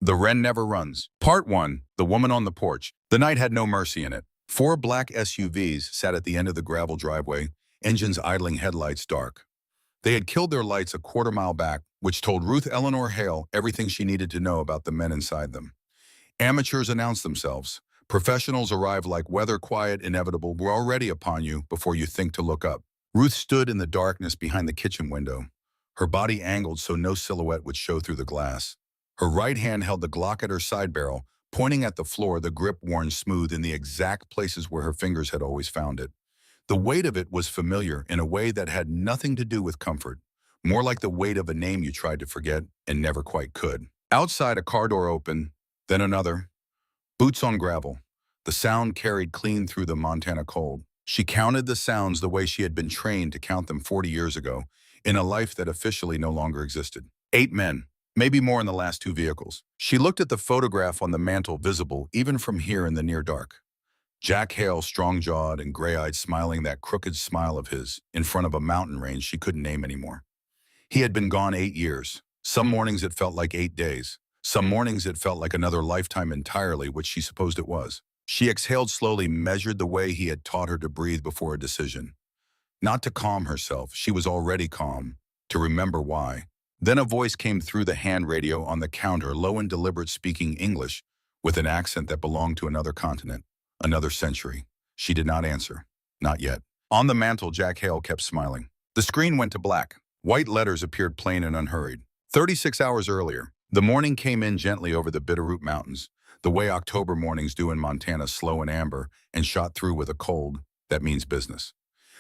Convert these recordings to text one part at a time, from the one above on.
The Wren Never Runs. Part 1. The Woman on the Porch. The night had no mercy in it. 4 black SUVs sat at the end of the gravel driveway, engines idling, headlights dark. They had killed their lights a quarter-mile back, which told Ruth Eleanor Hale everything she needed to know about the men inside them. Amateurs announced themselves. Professionals arrived like weather, quiet, inevitable, were already upon you before you think to look up. Ruth stood in the darkness behind the kitchen window, her body angled so no silhouette would show through the glass. Her right hand held the Glock at her side barrel, pointing at the floor, the grip worn smooth in the exact places where her fingers had always found it. The weight of it was familiar in a way that had nothing to do with comfort, more like the weight of a name you tried to forget and never quite could. Outside, a car door opened, then another. Boots on gravel. The sound carried clean through the Montana cold. She counted the sounds the way she had been trained to count them 40 years ago, in a life that officially no longer existed. 8 men. Maybe more in the last 2 vehicles. She looked at the photograph on the mantel, visible even from here in the near dark. Jack Hale, strong-jawed and gray-eyed, smiling that crooked smile of his, in front of a mountain range she couldn't name anymore. He had been gone 8 years. Some mornings it felt like 8 days. Some mornings it felt like another lifetime entirely, which she supposed it was. She exhaled slowly, measured the way he had taught her to breathe before a decision. Not to calm herself, she was already calm, to remember why. Then a voice came through the hand radio on the counter, low and deliberate, speaking English, with an accent that belonged to another continent, another century. She did not answer. Not yet. On the mantel, Jack Hale kept smiling. The screen went to black. White letters appeared plain and unhurried. 36 hours earlier, the morning came in gently over the Bitterroot Mountains, the way October mornings do in Montana, slow and amber, and shot through with a cold that means business.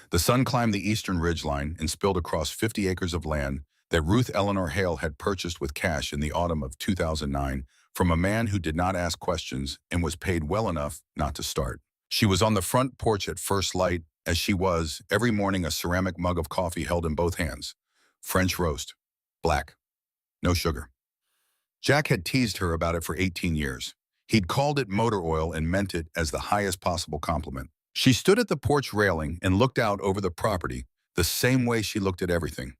The sun climbed the eastern ridgeline and spilled across 50 acres of land that Ruth Eleanor Hale had purchased with cash in the autumn of 2009 from a man who did not ask questions and was paid well enough not to start. She was on the front porch at first light, as she was, every morning, a ceramic mug of coffee held in both hands. French roast. Black. No sugar. Jack had teased her about it for 18 years. He'd called it motor oil and meant it as the highest possible compliment. She stood at the porch railing and looked out over the property the same way she looked at everything.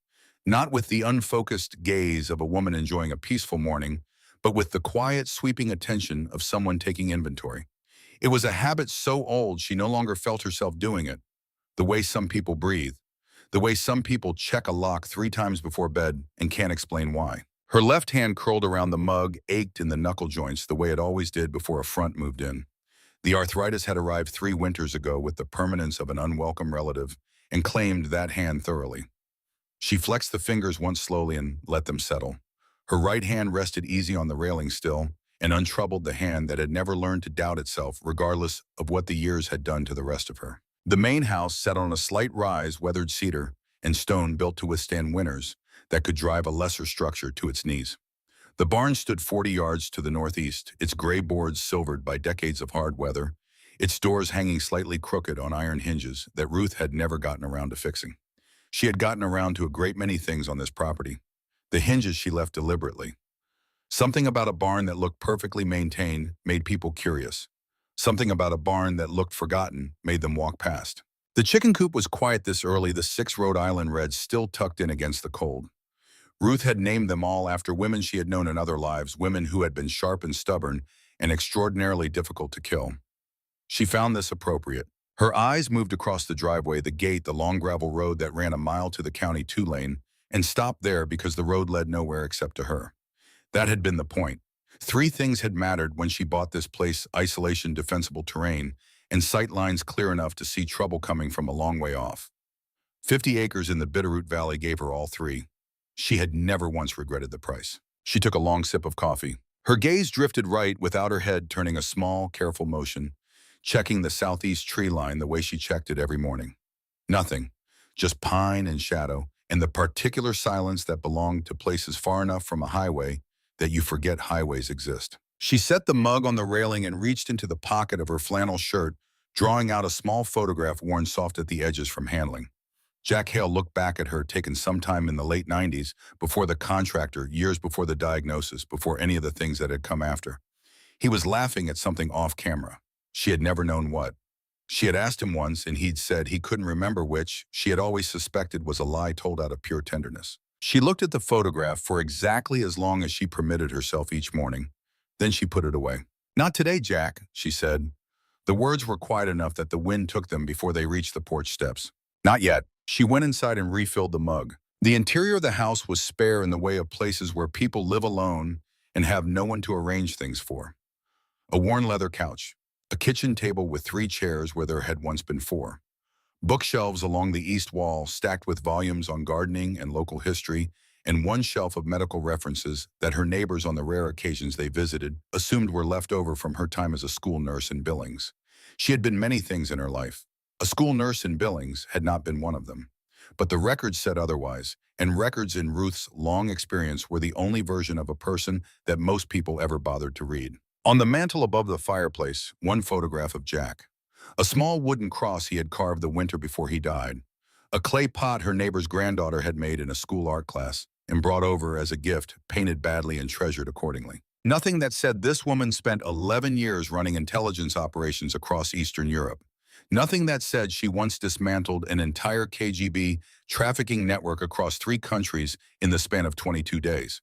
Not with the unfocused gaze of a woman enjoying a peaceful morning, but with the quiet, sweeping attention of someone taking inventory. It was a habit so old she no longer felt herself doing it. The way some people breathe. The way some people check a lock 3 times before bed and can't explain why. Her left hand curled around the mug, ached in the knuckle joints the way it always did before a front moved in. The arthritis had arrived 3 winters ago with the permanence of an unwelcome relative and claimed that hand thoroughly. She flexed the fingers once slowly and let them settle. Her right hand rested easy on the railing still, and untroubled the hand that had never learned to doubt itself regardless of what the years had done to the rest of her. The main house sat on a slight rise, weathered cedar and stone built to withstand winters that could drive a lesser structure to its knees. The barn stood 40 yards to the northeast, its gray boards silvered by decades of hard weather, its doors hanging slightly crooked on iron hinges that Ruth had never gotten around to fixing. She had gotten around to a great many things on this property. The hinges she left deliberately. Something about a barn that looked perfectly maintained made people curious. Something about a barn that looked forgotten made them walk past. The chicken coop was quiet this early, the 6 Rhode Island Reds still tucked in against the cold. Ruth had named them all after women she had known in other lives, women who had been sharp and stubborn and extraordinarily difficult to kill. She found this appropriate. Her eyes moved across the driveway, the gate, the long gravel road that ran a mile to the County 2 lane, and stopped there because the road led nowhere except to her. That had been the point. 3 things had mattered when she bought this place: isolation, defensible terrain, and sight lines clear enough to see trouble coming from a long way off. 50 acres in the Bitterroot Valley gave her all 3. She had never once regretted the price. She took a long sip of coffee. Her gaze drifted right without her head turning a small, careful motion, checking the southeast tree line the way she checked it every morning. Nothing, just pine and shadow, and the particular silence that belonged to places far enough from a highway that you forget highways exist. She set the mug on the railing and reached into the pocket of her flannel shirt, drawing out a small photograph worn soft at the edges from handling. Jack Hale looked back at her, taken sometime in the late 90s, before the contractor, years before the diagnosis, before any of the things that had come after. He was laughing at something off camera. She had never known what. She had asked him once, and he'd said he couldn't remember which. She had always suspected was a lie told out of pure tenderness. She looked at the photograph for exactly as long as she permitted herself each morning, Then she put it away. "Not today, Jack," she said. The words were quiet enough that the wind took them before they reached the porch steps. "Not yet." She went inside and refilled the mug. The interior of the house was spare in the way of places where people live alone and have no one to arrange things for. A worn leather couch, a kitchen table with 3 chairs where there had once been 4. Bookshelves along the east wall stacked with volumes on gardening and local history, and one shelf of medical references that her neighbors on the rare occasions they visited assumed were left over from her time as a school nurse in Billings. She had been many things in her life. A school nurse in Billings had not been one of them. But the records said otherwise, and records in Ruth's long experience were the only version of a person that most people ever bothered to read. On the mantel above the fireplace, one photograph of Jack. A small wooden cross he had carved the winter before he died. A clay pot her neighbor's granddaughter had made in a school art class and brought over as a gift, painted badly and treasured accordingly. Nothing that said this woman spent 11 years running intelligence operations across Eastern Europe. Nothing that said she once dismantled an entire KGB trafficking network across 3 countries in the span of 22 days.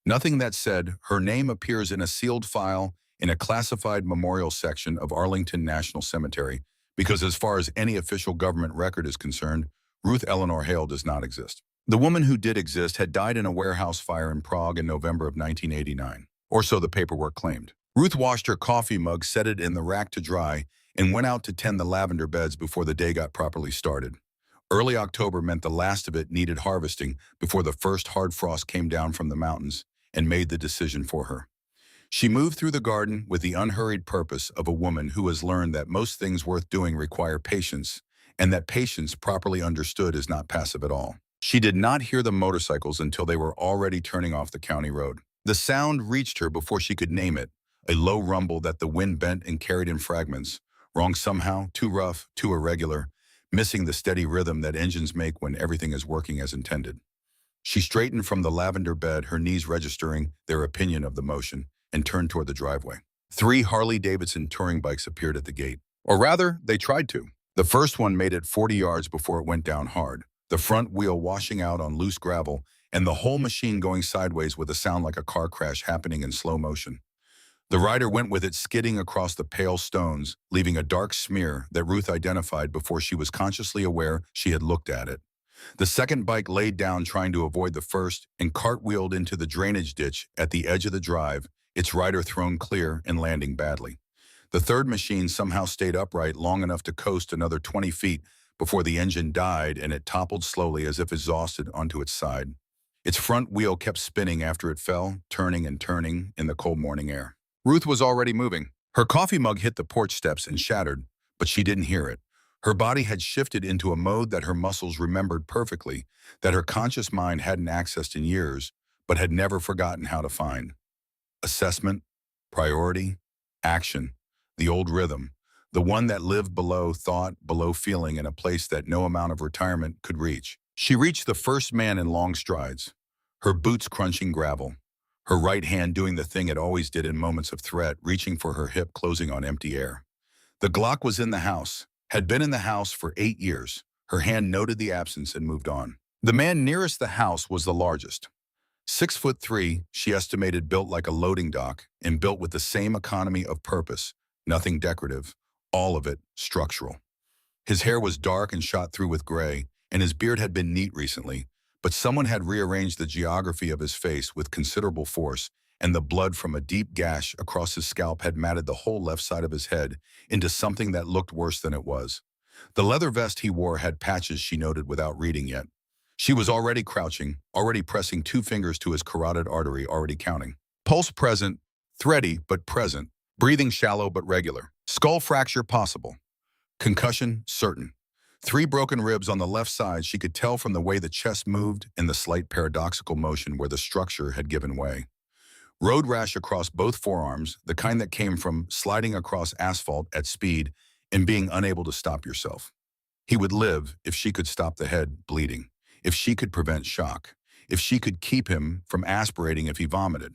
Nothing that said her name appears in a sealed file in a classified memorial section of Arlington National Cemetery, because as far as any official government record is concerned, Ruth Eleanor Hale does not exist. The woman who did exist had died in a warehouse fire in Prague in November of 1989, or so the paperwork claimed. Ruth washed her coffee mug, set it in the rack to dry, and went out to tend the lavender beds before the day got properly started. Early October meant the last of it needed harvesting before the first hard frost came down from the mountains and made the decision for her. She moved through the garden with the unhurried purpose of a woman who has learned that most things worth doing require patience, and that patience, properly understood, is not passive at all. She did not hear the motorcycles until they were already turning off the county road. The sound reached her before she could name it, a low rumble that the wind bent and carried in fragments, wrong somehow, too rough, too irregular, missing the steady rhythm that engines make when everything is working as intended. She straightened from the lavender bed, her knees registering their opinion of the motion, and turned toward the driveway. 3 Harley-Davidson touring bikes appeared at the gate. Or rather, they tried to. The first one made it 40 yards before it went down hard, the front wheel washing out on loose gravel, and the whole machine going sideways with a sound like a car crash happening in slow motion. The rider went with it skidding across the pale stones, leaving a dark smear that Ruth identified before she was consciously aware she had looked at it. The second bike laid down trying to avoid the first and cartwheeled into the drainage ditch at the edge of the drive, its rider thrown clear and landing badly. The third machine somehow stayed upright long enough to coast another 20 feet before the engine died and it toppled slowly as if exhausted onto its side. Its front wheel kept spinning after it fell, turning and turning in the cold morning air. Ruth was already moving. Her coffee mug hit the porch steps and shattered, but she didn't hear it. Her body had shifted into a mode that her muscles remembered perfectly, that her conscious mind hadn't accessed in years, but had never forgotten how to find. Assessment, priority, action, the old rhythm, the one that lived below thought, below feeling, in a place that no amount of retirement could reach. She reached the first man in long strides, her boots crunching gravel, her right hand doing the thing it always did in moments of threat, reaching for her hip, closing on empty air. The Glock was in the house, had been in the house for 8 years. Her hand noted the absence and moved on. The man nearest the house was the largest. 6'3", she estimated, built like a loading dock and built with the same economy of purpose, nothing decorative, all of it structural. His hair was dark and shot through with gray, and his beard had been neat recently, but someone had rearranged the geography of his face with considerable force, and the blood from a deep gash across his scalp had matted the whole left side of his head into something that looked worse than it was. The leather vest he wore had patches, she noted without reading yet. She was already crouching, already pressing 2 fingers to his carotid artery, already counting. Pulse present, thready but present, breathing shallow but regular. Skull fracture possible. Concussion certain. 3 broken ribs on the left side, she could tell from the way the chest moved and the slight paradoxical motion where the structure had given way. Road rash across both forearms, the kind that came from sliding across asphalt at speed and being unable to stop yourself. He would live if she could stop the head bleeding, if she could prevent shock, if she could keep him from aspirating if he vomited.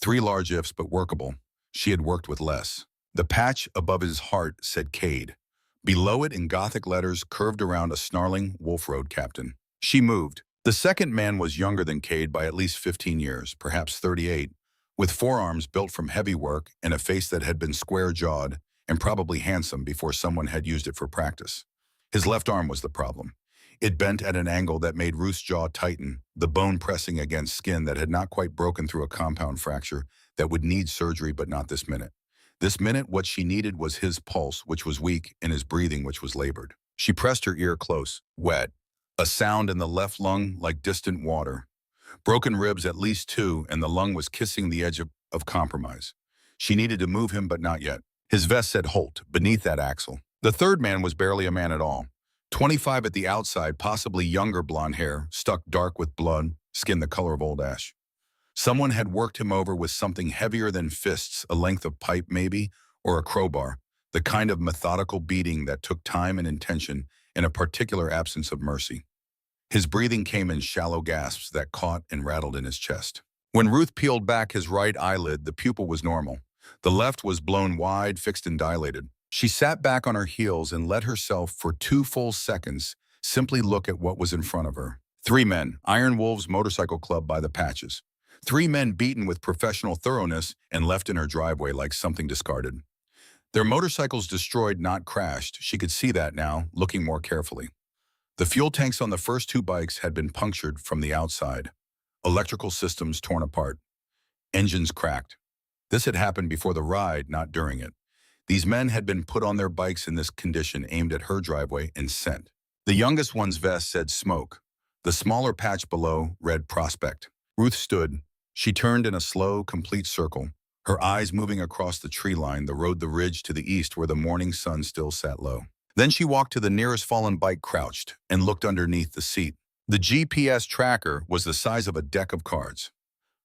3 large ifs, but workable. She had worked with less. The patch above his heart said Cade. Below it, in Gothic letters, curved around a snarling Wolf Road captain. She moved. The second man was younger than Cade by at least 15 years, perhaps 38, with forearms built from heavy work and a face that had been square-jawed and probably handsome before someone had used it for practice. His left arm was the problem. It bent at an angle that made Ruth's jaw tighten, the bone pressing against skin that had not quite broken through a compound fracture that would need surgery but not this minute. This minute, what she needed was his pulse, which was weak, and his breathing, which was labored. She pressed her ear close, wet, a sound in the left lung like distant water. Broken ribs, at least two, and the lung was kissing the edge of compromise. She needed to move him, but not yet. His vest said Holt beneath that axle. The third man was barely a man at all. 25 at the outside, possibly younger, blonde hair, stuck dark with blood, skin the color of old ash. Someone had worked him over with something heavier than fists, a length of pipe maybe, or a crowbar, the kind of methodical beating that took time and intention and a particular absence of mercy. His breathing came in shallow gasps that caught and rattled in his chest. When Ruth peeled back his right eyelid, the pupil was normal. The left was blown wide, fixed and dilated. She sat back on her heels and let herself, for 2 full seconds, simply look at what was in front of her. 3 men, Iron Wolves Motorcycle Club by the patches. 3 men beaten with professional thoroughness and left in her driveway like something discarded. Their motorcycles destroyed, not crashed. She could see that now, looking more carefully. The fuel tanks on the first 2 bikes had been punctured from the outside. Electrical systems torn apart. Engines cracked. This had happened before the ride, not during it. These men had been put on their bikes in this condition, aimed at her driveway, and sent. The youngest one's vest said smoke. The smaller patch below read prospect. Ruth stood. She turned in a slow, complete circle, her eyes moving across the tree line, the road, the ridge to the east where the morning sun still sat low. Then she walked to the nearest fallen bike, crouched, and looked underneath the seat. The GPS tracker was the size of a deck of cards.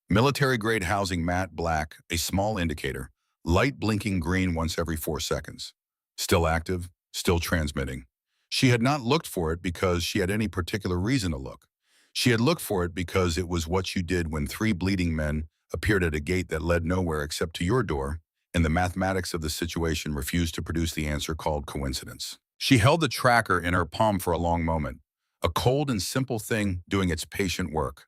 Military-grade housing, matte black, a small indicator, light blinking green once every 4 seconds. Still active, still transmitting. She had not looked for it because she had any particular reason to look. She had looked for it because it was what you did when 3 bleeding men appeared at a gate that led nowhere except to your door, and the mathematics of the situation refused to produce the answer called coincidence. She held the tracker in her palm for a long moment, a cold and simple thing doing its patient work,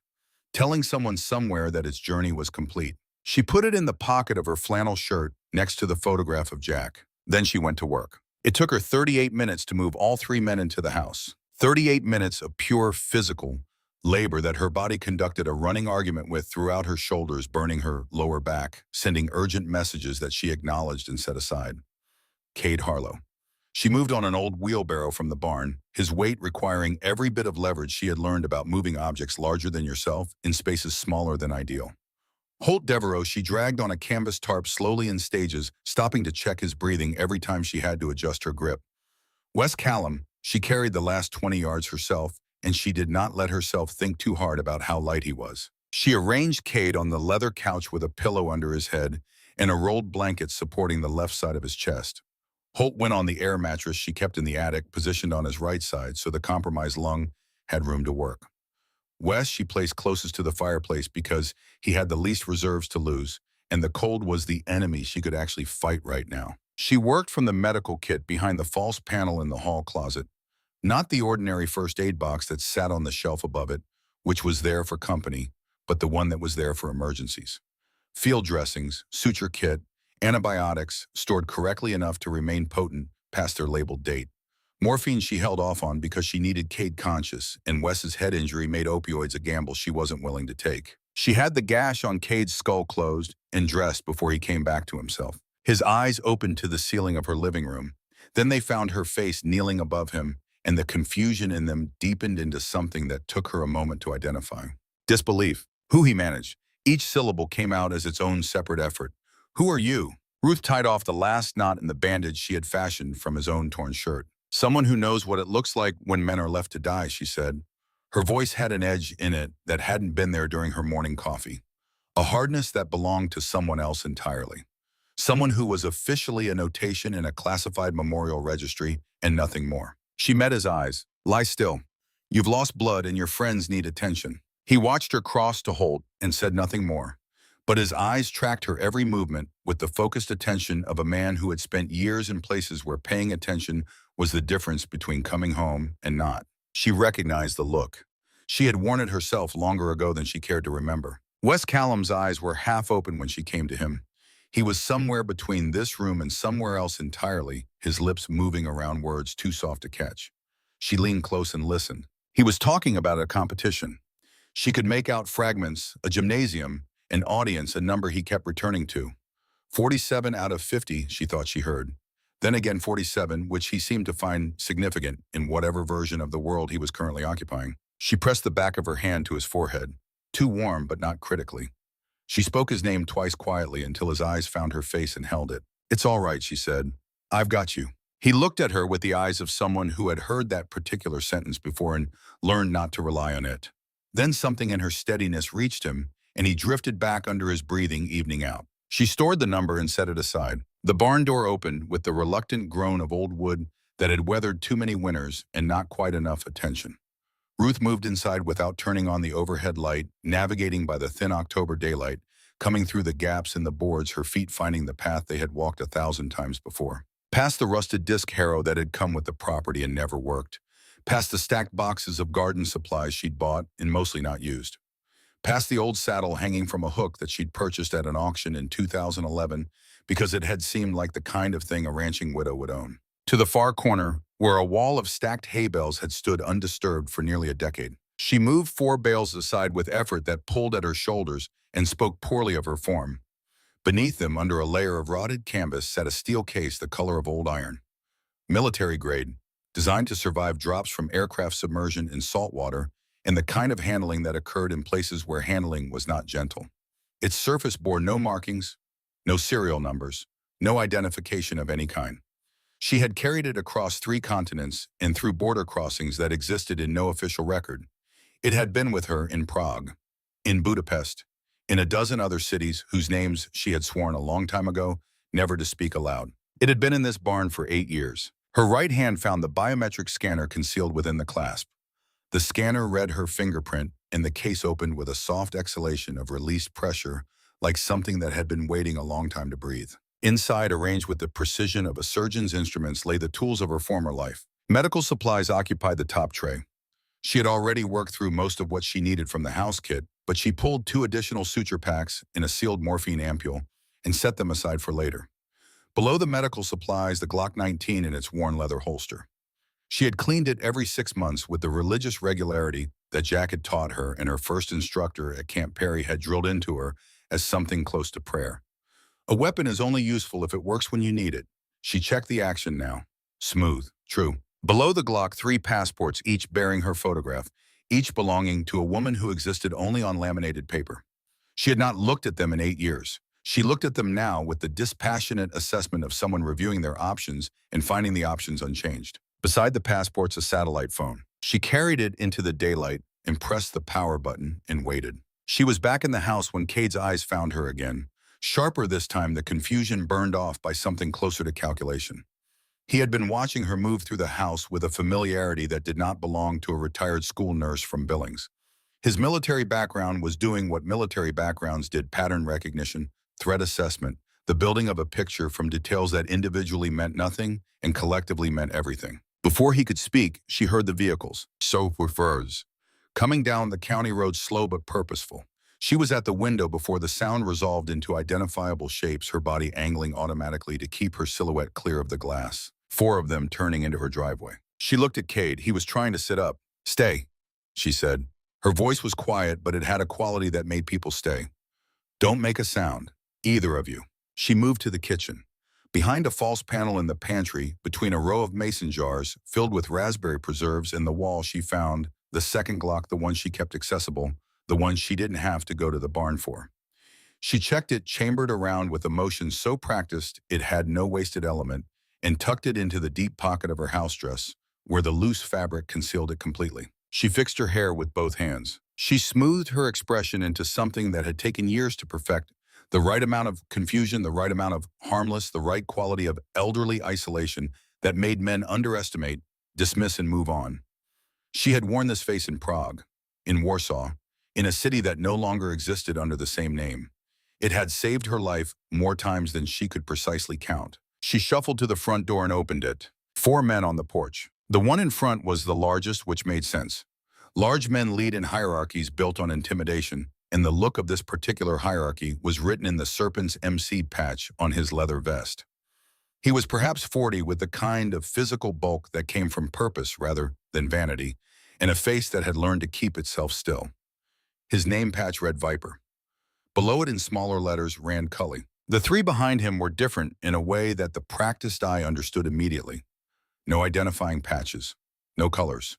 telling someone somewhere that its journey was complete. She put it in the pocket of her flannel shirt next to the photograph of Jack. Then she went to work. It took her 38 minutes to move all 3 men into the house. 38 minutes of pure physical labor that her body conducted a running argument with throughout her shoulders, burning her lower back, sending urgent messages that she acknowledged and set aside. Cade Harlow. She moved on an old wheelbarrow from the barn, his weight requiring every bit of leverage she had learned about moving objects larger than yourself in spaces smaller than ideal. Holt Devereaux she dragged on a canvas tarp slowly in stages, stopping to check his breathing every time she had to adjust her grip. Wes Callum, she carried the last 20 yards herself, and she did not let herself think too hard about how light he was. She arranged Cade on the leather couch with a pillow under his head and a rolled blanket supporting the left side of his chest. Holt went on the air mattress she kept in the attic, positioned on his right side so the compromised lung had room to work. Wes she placed closest to the fireplace because he had the least reserves to lose, and the cold was the enemy she could actually fight right now. She worked from the medical kit behind the false panel in the hall closet, not the ordinary first aid box that sat on the shelf above it, which was there for company, but the one that was there for emergencies. Field dressings, suture kit, antibiotics stored correctly enough to remain potent past their labeled date. Morphine she held off on because she needed Cade conscious, and Wes's head injury made opioids a gamble she wasn't willing to take. She had the gash on Cade's skull closed and dressed before he came back to himself. His eyes opened to the ceiling of her living room. Then they found her face kneeling above him, and the confusion in them deepened into something that took her a moment to identify. Disbelief. Who, he managed. Each syllable came out as its own separate effort. Who are you? Ruth tied off the last knot in the bandage she had fashioned from his own torn shirt. Someone who knows what it looks like when men are left to die, she said. Her voice had an edge in it that hadn't been there during her morning coffee. A hardness that belonged to someone else entirely. Someone who was officially a notation in a classified memorial registry and nothing more. She met his eyes. Lie still. You've lost blood and your friends need attention. He watched her cross to Holt and said nothing more. But his eyes tracked her every movement with the focused attention of a man who had spent years in places where paying attention was the difference between coming home and not. She recognized the look. She had worn it herself longer ago than she cared to remember. Wes Callum's eyes were half open when she came to him. He was somewhere between this room and somewhere else entirely, his lips moving around words too soft to catch. She leaned close and listened. He was talking about a competition. She could make out fragments, a gymnasium, an audience, a number he kept returning to. 47 out of 50, she thought she heard. Then again 47, which he seemed to find significant in whatever version of the world he was currently occupying. She pressed the back of her hand to his forehead, too warm but not critically. She spoke his name twice quietly until his eyes found her face and held it. "It's all right," she said. "I've got you." He looked at her with the eyes of someone who had heard that particular sentence before and learned not to rely on it. Then something in her steadiness reached him, and he drifted back under his breathing, evening out. She stored the number and set it aside. The barn door opened with the reluctant groan of old wood that had weathered too many winters and not quite enough attention. Ruth moved inside without turning on the overhead light, navigating by the thin October daylight, coming through the gaps in the boards, her feet finding the path they had walked 1,000 times before. Past the rusted disc harrow that had come with the property and never worked. Past the stacked boxes of garden supplies she'd bought and mostly not used. Past the old saddle hanging from a hook that she'd purchased at an auction in 2011 because it had seemed like the kind of thing a ranching widow would own. To the far corner, where a wall of stacked hay bales had stood undisturbed for nearly a decade. She moved 4 bales aside with effort that pulled at her shoulders and spoke poorly of her form. Beneath them, under a layer of rotted canvas, sat a steel case the color of old iron. Military grade, designed to survive drops from aircraft submersion in salt water and the kind of handling that occurred in places where handling was not gentle. Its surface bore no markings, no serial numbers, no identification of any kind. She had carried it across 3 continents and through border crossings that existed in no official record. It had been with her in Prague, in Budapest, in a dozen other cities whose names she had sworn a long time ago never to speak aloud. It had been in this barn for 8 years. Her right hand found the biometric scanner concealed within the clasp. The scanner read her fingerprint, and the case opened with a soft exhalation of released pressure, like something that had been waiting a long time to breathe. Inside, arranged with the precision of a surgeon's instruments, lay the tools of her former life. Medical supplies occupied the top tray. She had already worked through most of what she needed from the house kit, but she pulled 2 additional suture packs in a sealed morphine ampule and set them aside for later. Below the medical supplies, the Glock 19 in its worn leather holster. She had cleaned it every 6 months with the religious regularity that Jack had taught her and her first instructor at Camp Perry had drilled into her as something close to prayer. A weapon is only useful if it works when you need it. She checked the action now. Smooth. True. Below the Glock, 3 passports, each bearing her photograph, each belonging to a woman who existed only on laminated paper. She had not looked at them in 8 years. She looked at them now with the dispassionate assessment of someone reviewing their options and finding the options unchanged. Beside the passports, a satellite phone. She carried it into the daylight and pressed the power button and waited. She was back in the house when Cade's eyes found her again. Sharper this time, the confusion burned off by something closer to calculation. He had been watching her move through the house with a familiarity that did not belong to a retired school nurse from Billings. His military background was doing what military backgrounds did: pattern recognition, threat assessment, the building of a picture from details that individually meant nothing and collectively meant everything. Before he could speak, she heard the vehicles, so prefers, coming down the county road, slow but purposeful. She was at the window before the sound resolved into identifiable shapes, her body angling automatically to keep her silhouette clear of the glass. 4 of them turning into her driveway. She looked at Cade. He was trying to sit up. "Stay," she said. Her voice was quiet, but it had a quality that made people stay. "Don't make a sound, either of you." She moved to the kitchen. Behind a false panel in the pantry, between a row of mason jars filled with raspberry preserves in the wall, she found the second Glock, the one she kept accessible, the one she didn't have to go to the barn for. She checked it, chambered around with a motion so practiced it had no wasted element, and tucked it into the deep pocket of her house dress, where the loose fabric concealed it completely. She fixed her hair with both hands. She smoothed her expression into something that had taken years to perfect, the right amount of confusion, the right amount of harmless, the right quality of elderly isolation that made men underestimate, dismiss, and move on. She had worn this face in Prague, in Warsaw, in a city that no longer existed under the same name. It had saved her life more times than she could precisely count. She shuffled to the front door and opened it. 4 men on the porch. The one in front was the largest, which made sense. Large men lead in hierarchies built on intimidation, and the look of this particular hierarchy was written in the Serpent's MC patch on his leather vest. He was perhaps 40 with the kind of physical bulk that came from purpose rather than vanity, and a face that had learned to keep itself still. His name patch read Viper. Below it in smaller letters ran Cully. The three behind him were different in a way that the practiced eye understood immediately. No identifying patches, no colors.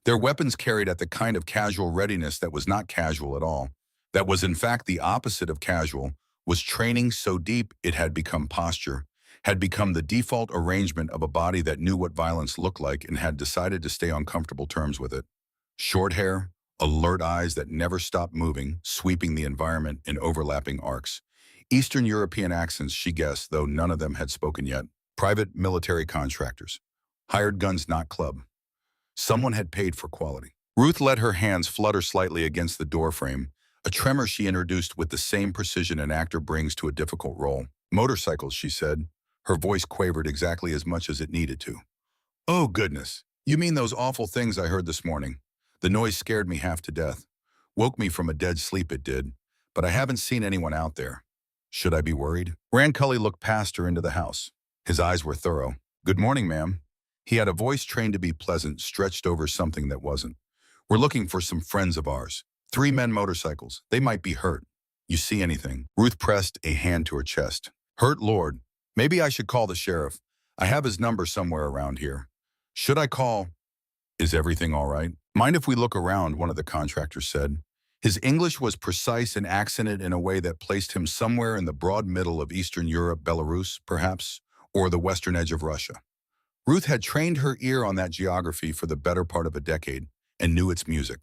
Their weapons carried at the kind of casual readiness that was not casual at all, that was in fact the opposite of casual, was training so deep it had become posture, had become the default arrangement of a body that knew what violence looked like and had decided to stay on comfortable terms with it. Short hair, alert eyes that never stopped moving, sweeping the environment in overlapping arcs. Eastern European accents, she guessed, though none of them had spoken yet. Private military contractors. Hired guns, not club. Someone had paid for quality. Ruth let her hands flutter slightly against the doorframe, a tremor she introduced with the same precision an actor brings to a difficult role. Motorcycles, she said. Her voice quavered exactly as much as it needed to. Oh, goodness. You mean those awful things I heard this morning? The noise scared me half to death. Woke me from a dead sleep, it did. But I haven't seen anyone out there. Should I be worried? Rand Cully looked past her into the house. His eyes were thorough. Good morning, ma'am. He had a voice trained to be pleasant, stretched over something that wasn't. We're looking for some friends of ours. 3 men motorcycles. They might be hurt. You see anything? Ruth pressed a hand to her chest. Hurt, Lord. Maybe I should call the sheriff. I have his number somewhere around here. Should I call? Is everything all right? Mind if we look around, one of the contractors said. His English was precise and accented in a way that placed him somewhere in the broad middle of Eastern Europe, Belarus, perhaps, or the western edge of Russia. Ruth had trained her ear on that geography for the better part of a decade and knew its music.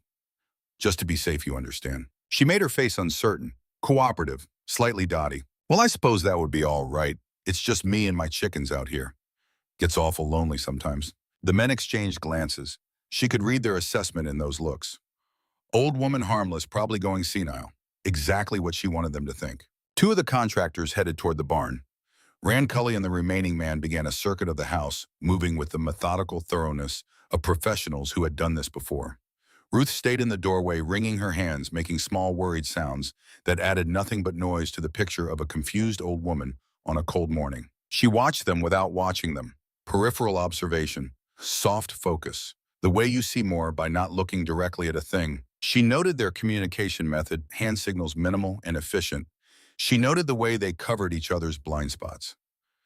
Just to be safe, you understand. She made her face uncertain, cooperative, slightly dotty. Well, I suppose that would be all right. It's just me and my chickens out here. Gets awful lonely sometimes. The men exchanged glances. She could read their assessment in those looks. Old woman harmless, probably going senile. Exactly what she wanted them to think. 2 of the contractors headed toward the barn. Rand Cully and the remaining man began a circuit of the house, moving with the methodical thoroughness of professionals who had done this before. Ruth stayed in the doorway, wringing her hands, making small worried sounds that added nothing but noise to the picture of a confused old woman on a cold morning. She watched them without watching them. Peripheral observation, soft focus, the way you see more by not looking directly at a thing. She noted their communication method, hand signals minimal and efficient. She noted the way they covered each other's blind spots.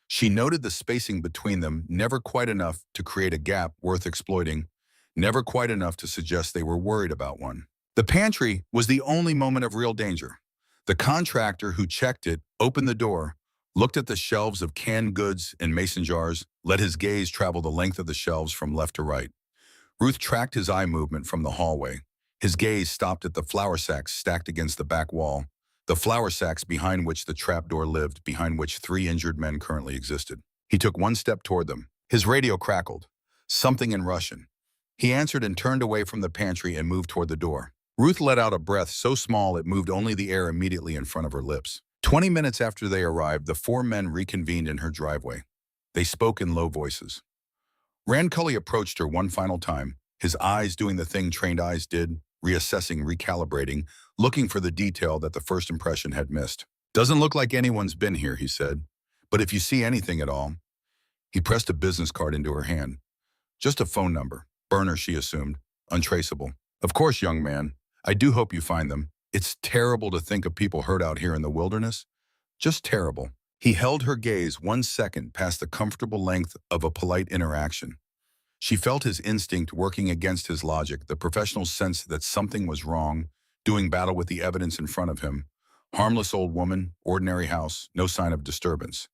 She noted the spacing between them, never quite enough to create a gap worth exploiting, never quite enough to suggest they were worried about one. The pantry was the only moment of real danger. The contractor who checked it opened the door, looked at the shelves of canned goods and mason jars, let his gaze travel the length of the shelves from left to right. Ruth tracked his eye movement from the hallway. His gaze stopped at the flour sacks stacked against the back wall, the flour sacks behind which the trapdoor lived, behind which 3 injured men currently existed. He took 1 step toward them. His radio crackled. Something in Russian. He answered and turned away from the pantry and moved toward the door. Ruth let out a breath so small it moved only the air immediately in front of her lips. 20 minutes after they arrived, the 4 men reconvened in her driveway. They spoke in low voices. Rand Cully approached her one final time, his eyes doing the thing trained eyes did, reassessing, recalibrating, looking for the detail that the first impression had missed. Doesn't look like anyone's been here, he said. But if you see anything at all. He pressed a business card into her hand. Just a phone number. Burner, she assumed. Untraceable. Of course, young man. I do hope you find them. It's terrible to think of people hurt out here in the wilderness. Just terrible. He held her gaze 1 second past the comfortable length of a polite interaction. She felt his instinct working against his logic, the professional sense that something was wrong, doing battle with the evidence in front of him. Harmless old woman, ordinary house, no sign of disturbance.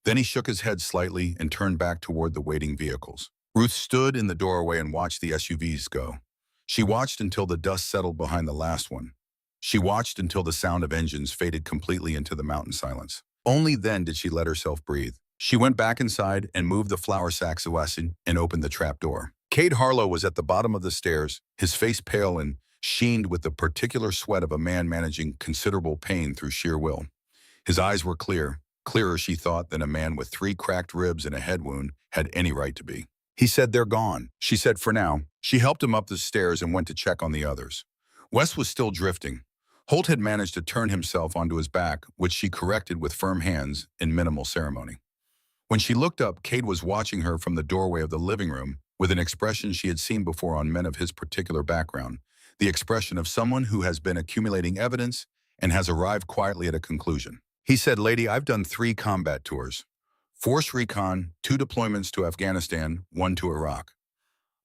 Then he shook his head slightly and turned back toward the waiting vehicles. Ruth stood in the doorway and watched the SUVs go. She watched until the dust settled behind the last one. She watched until the sound of engines faded completely into the mountain silence. Only then did she let herself breathe. She went back inside and moved the flour sacks away and opened the trapdoor. Cade Harlow was at the bottom of the stairs, his face pale and sheened with the particular sweat of a man managing considerable pain through sheer will. His eyes were clear, clearer, she thought, than a man with 3 cracked ribs and a head wound had any right to be. He said, "They're gone." She said, "For now." She helped him up the stairs and went to check on the others. Wes was still drifting. Holt had managed to turn himself onto his back, which she corrected with firm hands and minimal ceremony. When she looked up, Kate was watching her from the doorway of the living room with an expression she had seen before on men of his particular background, the expression of someone who has been accumulating evidence and has arrived quietly at a conclusion. He said, "Lady, I've done 3 combat tours. Force recon, 2 deployments to Afghanistan, 1 to Iraq.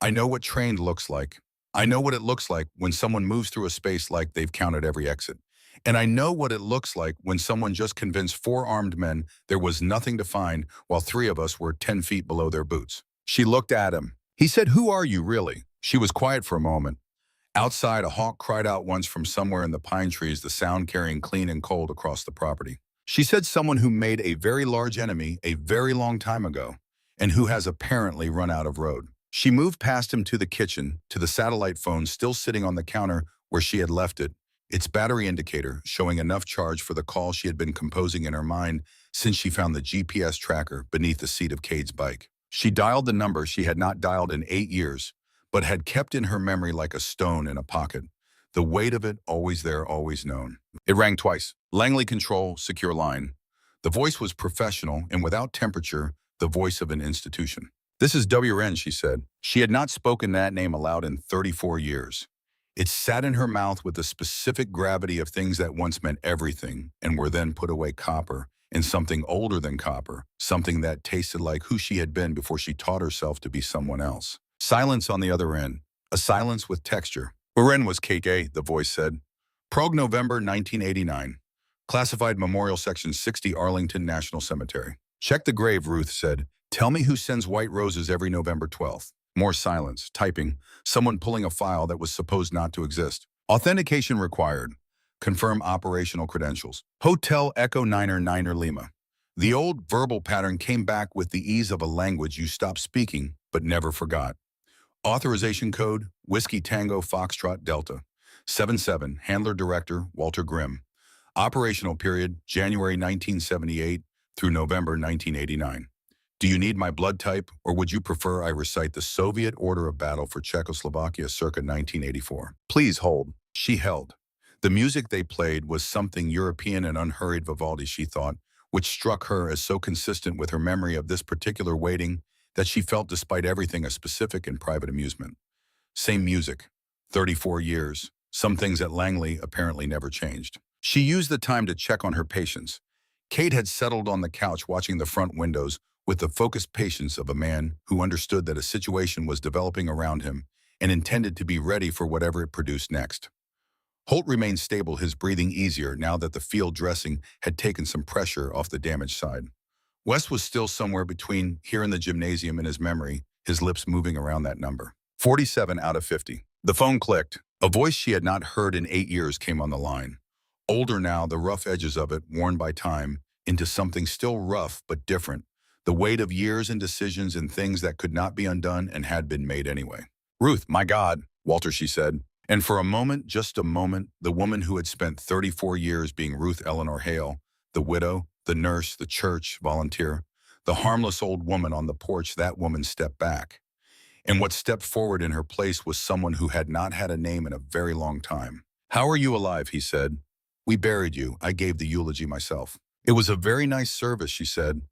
I know what trained looks like. I know what it looks like when someone moves through a space like they've counted every exit. And I know what it looks like when someone just convinced 4 armed men there was nothing to find while 3 of us were 10 feet below their boots." She looked at him. He said, "Who are you, really?" She was quiet for a moment. Outside, a hawk cried out once from somewhere in the pine trees, the sound carrying clean and cold across the property. She said, "Someone who made a very large enemy a very long time ago, and who has apparently run out of road." She moved past him to the kitchen, to the satellite phone still sitting on the counter where she had left it, its battery indicator showing enough charge for the call she had been composing in her mind since she found the GPS tracker beneath the seat of Cade's bike. She dialed the number she had not dialed in 8 years, but had kept in her memory like a stone in a pocket. The weight of it always there, always known. It rang twice. Langley Control, secure line. The voice was professional and without temperature, the voice of an institution. "This is WRN," she said. She had not spoken that name aloud in 34 years. It sat in her mouth with the specific gravity of things that once meant everything and were then put away, copper, and something older than copper, something that tasted like who she had been before she taught herself to be someone else. Silence on the other end, a silence with texture. "WRN was KK," the voice said. "Prog November 1989. Classified Memorial Section 60, Arlington National Cemetery." "Check the grave," Ruth said. "Tell me who sends white roses every November 12th. More silence. Typing. Someone pulling a file that was supposed not to exist. "Authentication required. Confirm operational credentials. Hotel Echo Niner Niner Lima." The old verbal pattern came back with the ease of a language you stopped speaking but never forgot. Authorization code, Whiskey Tango Foxtrot Delta. 77, Handler Director, Walter Grimm. Operational period, January 1978 through November 1989. "Do you need my blood type, or would you prefer I recite the Soviet order of battle for Czechoslovakia circa 1984? Please hold." She held. The music they played was something European and unhurried Vivaldi, she thought, which struck her as so consistent with her memory of this particular waiting that she felt despite everything a specific and private amusement. Same music. 34 years. Some things at Langley apparently never changed. She used the time to check on her patients. Kate had settled on the couch watching the front windows with the focused patience of a man who understood that a situation was developing around him and intended to be ready for whatever it produced next. Holt remained stable, his breathing easier now that the field dressing had taken some pressure off the damaged side. Wes was still somewhere between here and the gymnasium in his memory, his lips moving around that number. 47 out of 50. The phone clicked. A voice she had not heard in 8 years came on the line. Older now, the rough edges of it, worn by time, into something still rough but different. The weight of years and decisions and things that could not be undone and had been made anyway. "Ruth, my God," Walter, she said. And for a moment, just a moment, the woman who had spent 34 years being Ruth Eleanor Hale, the widow, the nurse, the church volunteer, the harmless old woman on the porch, that woman stepped back. And what stepped forward in her place was someone who had not had a name in a very long time. "How are you alive?" he said. "We buried you. I gave the eulogy myself." "It was a very nice service," she said.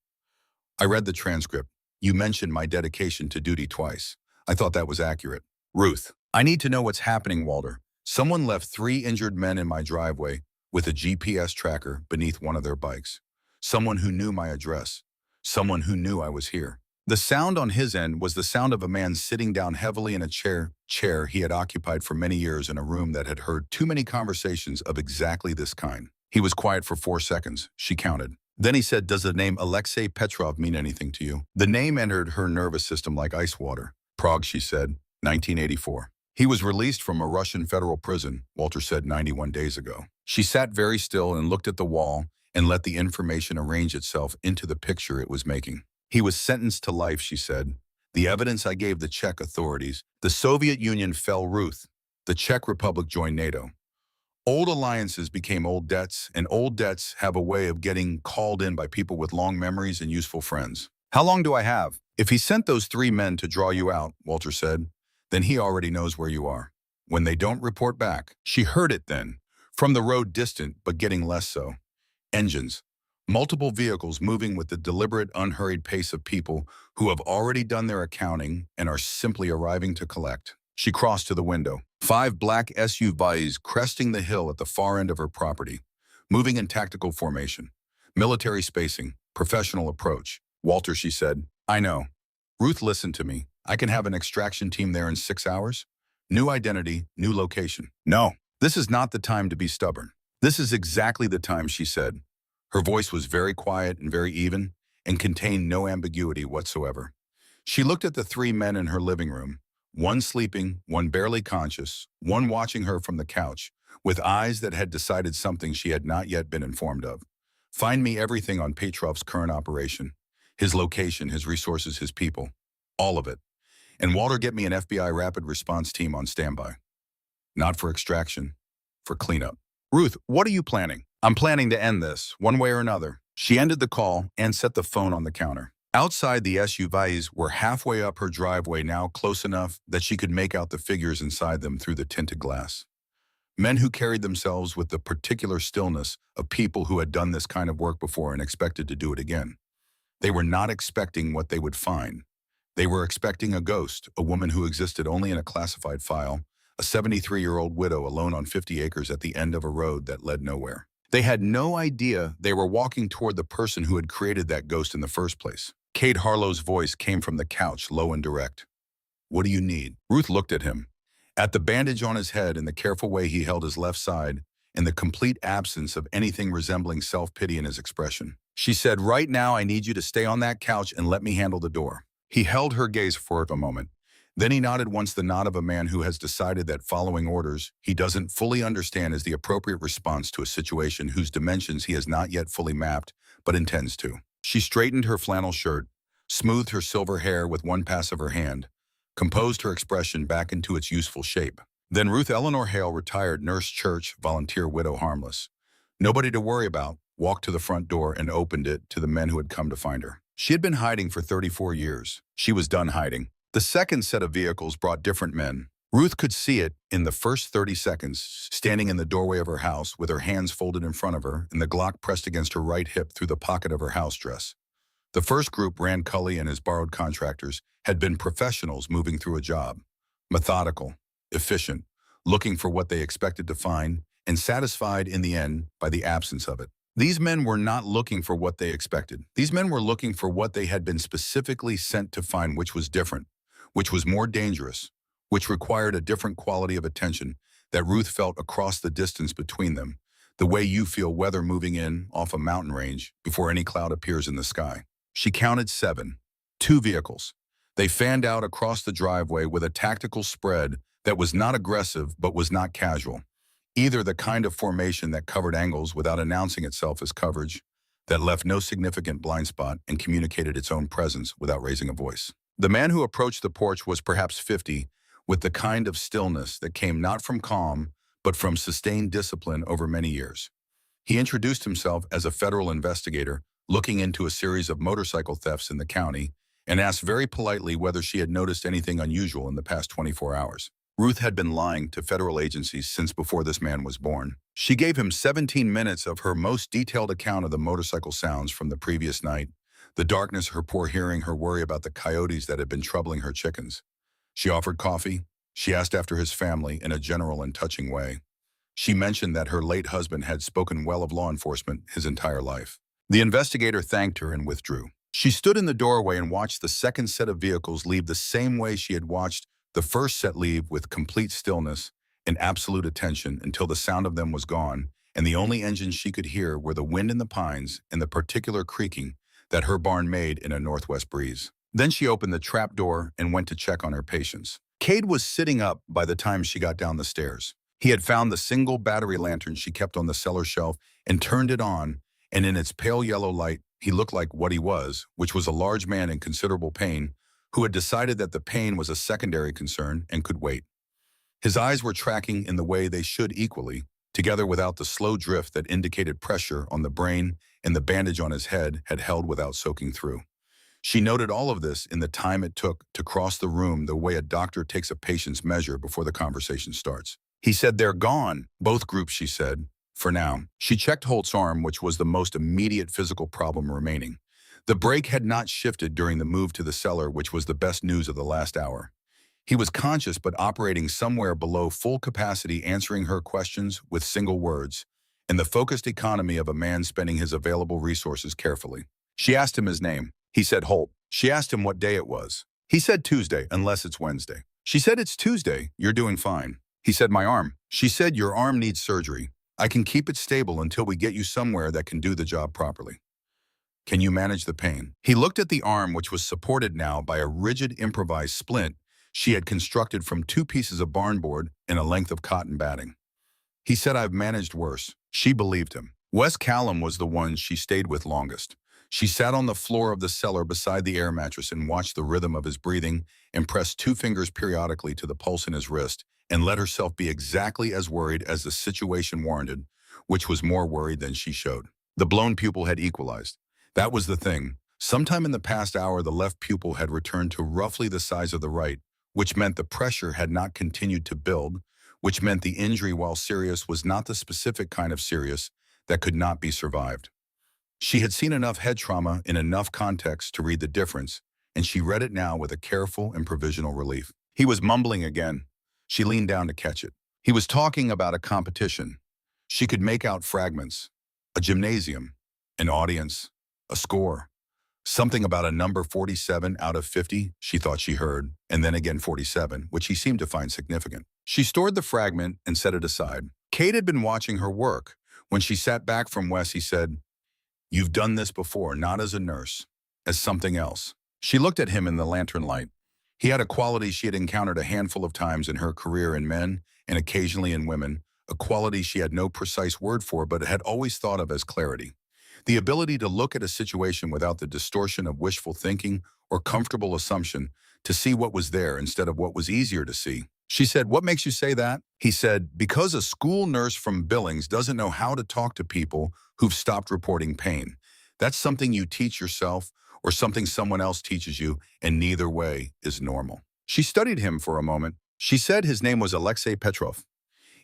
"I read the transcript. You mentioned my dedication to duty twice. I thought that was accurate." "Ruth, I need to know what's happening, Walter. Someone left 3 injured men in my driveway with a GPS tracker beneath one of their bikes. Someone who knew my address. Someone who knew I was here." The sound on his end was the sound of a man sitting down heavily in a chair he had occupied for many years in a room that had heard too many conversations of exactly this kind. He was quiet for 4 seconds. She counted. Then he said, "Does the name Alexei Petrov mean anything to you?" The name entered her nervous system like ice water. "Prague," she said, 1984. "He was released from a Russian federal prison," Walter said 91 days ago. She sat very still and looked at the wall and let the information arrange itself into the picture it was making. "He was sentenced to life," she said. "The evidence I gave the Czech authorities. The Soviet Union fell, Ruth. The Czech Republic joined NATO. Old alliances became old debts, and old debts have a way of getting called in by people with long memories and useful friends. How long do I have?" "If he sent those 3 men to draw you out," Walter said, "then he already knows where you are. When they don't report back." She heard it then. From the road distant, but getting less so. Engines. Multiple vehicles moving with the deliberate, unhurried pace of people who have already done their accounting and are simply arriving to collect. She crossed to the window. 5 black SUVs cresting the hill at the far end of her property, moving in tactical formation. Military spacing, professional approach. Walter, she said, I know. Ruth, listen to me. I can have an extraction team there in 6 hours. New identity, new location. No, this is not the time to be stubborn. This is exactly the time, she said. Her voice was very quiet and very even and contained no ambiguity whatsoever. She looked at the 3 men in her living room, one sleeping, one barely conscious, one watching her from the couch, with eyes that had decided something she had not yet been informed of. Find me everything on Petrov's current operation, his location, his resources, his people, all of it. And Walter, get me an FBI rapid response team on standby. Not for extraction, for cleanup. Ruth, what are you planning? I'm planning to end this, one way or another. She ended the call and set the phone on the counter. Outside, the SUVs were halfway up her driveway, now close enough that she could make out the figures inside them through the tinted glass. Men who carried themselves with the particular stillness of people who had done this kind of work before and expected to do it again. They were not expecting what they would find. They were expecting a ghost, a woman who existed only in a classified file, a 73-year-old widow alone on 50 acres at the end of a road that led nowhere. They had no idea they were walking toward the person who had created that ghost in the first place. Kate Harlow's voice came from the couch, low and direct. What do you need? Ruth looked at him. At the bandage on his head and the careful way he held his left side, and the complete absence of anything resembling self-pity in his expression, she said, right now I need you to stay on that couch and let me handle the door. He held her gaze for a moment. Then he nodded once, the nod of a man who has decided that following orders he doesn't fully understand is the appropriate response to a situation whose dimensions he has not yet fully mapped, but intends to. She straightened her flannel shirt, smoothed her silver hair with one pass of her hand, composed her expression back into its useful shape. Then Ruth Eleanor Hale, retired nurse, church, volunteer, widow, harmless. Nobody to worry about, walked to the front door and opened it to the men who had come to find her. She had been hiding for 34 years. She was done hiding. The second set of vehicles brought different men. Ruth could see it in the first 30 seconds, standing in the doorway of her house with her hands folded in front of her and the Glock pressed against her right hip through the pocket of her house dress. The first group, Rand Cully and his borrowed contractors, had been professionals moving through a job. Methodical, efficient, looking for what they expected to find, and satisfied in the end by the absence of it. These men were not looking for what they expected. These men were looking for what they had been specifically sent to find, which was different, which was more dangerous, which required a different quality of attention that Ruth felt across the distance between them, the way you feel weather moving in off a mountain range before any cloud appears in the sky. She counted 7, 2 vehicles. They fanned out across the driveway with a tactical spread that was not aggressive but was not casual. Either the kind of formation that covered angles without announcing itself as coverage, that left no significant blind spot and communicated its own presence without raising a voice. The man who approached the porch was perhaps 50, with the kind of stillness that came not from calm, but from sustained discipline over many years. He introduced himself as a federal investigator looking into a series of motorcycle thefts in the county and asked very politely whether she had noticed anything unusual in the past 24 hours. Ruth had been lying to federal agencies since before this man was born. She gave him 17 minutes of her most detailed account of the motorcycle sounds from the previous night, the darkness, her poor hearing, her worry about the coyotes that had been troubling her chickens. She offered coffee. She asked after his family in a general and touching way. She mentioned that her late husband had spoken well of law enforcement his entire life. The investigator thanked her and withdrew. She stood in the doorway and watched the second set of vehicles leave the same way she had watched the first set leave, with complete stillness and absolute attention until the sound of them was gone, and the only engines she could hear were the wind in the pines and the particular creaking that her barn made in a northwest breeze. Then she opened the trap door and went to check on her patients. Cade was sitting up by the time she got down the stairs. He had found the single battery lantern she kept on the cellar shelf and turned it on, and in its pale yellow light, he looked like what he was, which was a large man in considerable pain, who had decided that the pain was a secondary concern and could wait. His eyes were tracking in the way they should equally, together without the slow drift that indicated pressure on the brain, and the bandage on his head had held without soaking through. She noted all of this in the time it took to cross the room, the way a doctor takes a patient's measure before the conversation starts. He said, "They're gone." "Both groups," she said. "For now." She checked Holt's arm, which was the most immediate physical problem remaining. The brake had not shifted during the move to the cellar, which was the best news of the last hour. He was conscious but operating somewhere below full capacity, answering her questions with single words, in the focused economy of a man spending his available resources carefully. She asked him his name. He said Holt. She asked him what day it was. He said Tuesday, unless it's Wednesday. She said, "It's Tuesday. You're doing fine." He said, "My arm." She said, "Your arm needs surgery. I can keep it stable until we get you somewhere that can do the job properly. Can you manage the pain?" He looked at the arm, which was supported now by a rigid improvised splint she had constructed from 2 pieces of barn board and a length of cotton batting. He said, "I've managed worse." She believed him. Wes Callum was the one she stayed with longest. She sat on the floor of the cellar beside the air mattress and watched the rhythm of his breathing and pressed 2 fingers periodically to the pulse in his wrist and let herself be exactly as worried as the situation warranted, which was more worried than she showed. The blown pupil had equalized. That was the thing. Sometime in the past hour, the left pupil had returned to roughly the size of the right, which meant the pressure had not continued to build, which meant the injury, while serious, was not the specific kind of serious that could not be survived. She had seen enough head trauma in enough context to read the difference, and she read it now with a careful and provisional relief. He was mumbling again. She leaned down to catch it. He was talking about a competition. She could make out fragments. A gymnasium. An audience. A score. Something about a number 47 out of 50, she thought she heard, and then again 47, which he seemed to find significant. She stored the fragment and set it aside. Kate had been watching her work. When she sat back from Wes, he said, "You've done this before, not as a nurse, as something else." She looked at him in the lantern light. He had a quality she had encountered a handful of times in her career in men and occasionally in women, a quality she had no precise word for but had always thought of as clarity. The ability to look at a situation without the distortion of wishful thinking or comfortable assumption, to see what was there instead of what was easier to see. She said, "What makes you say that?" He said, "Because a school nurse from Billings doesn't know how to talk to people who've stopped reporting pain. That's something you teach yourself or something someone else teaches you, and neither way is normal." She studied him for a moment. She said his name was Alexei Petrov.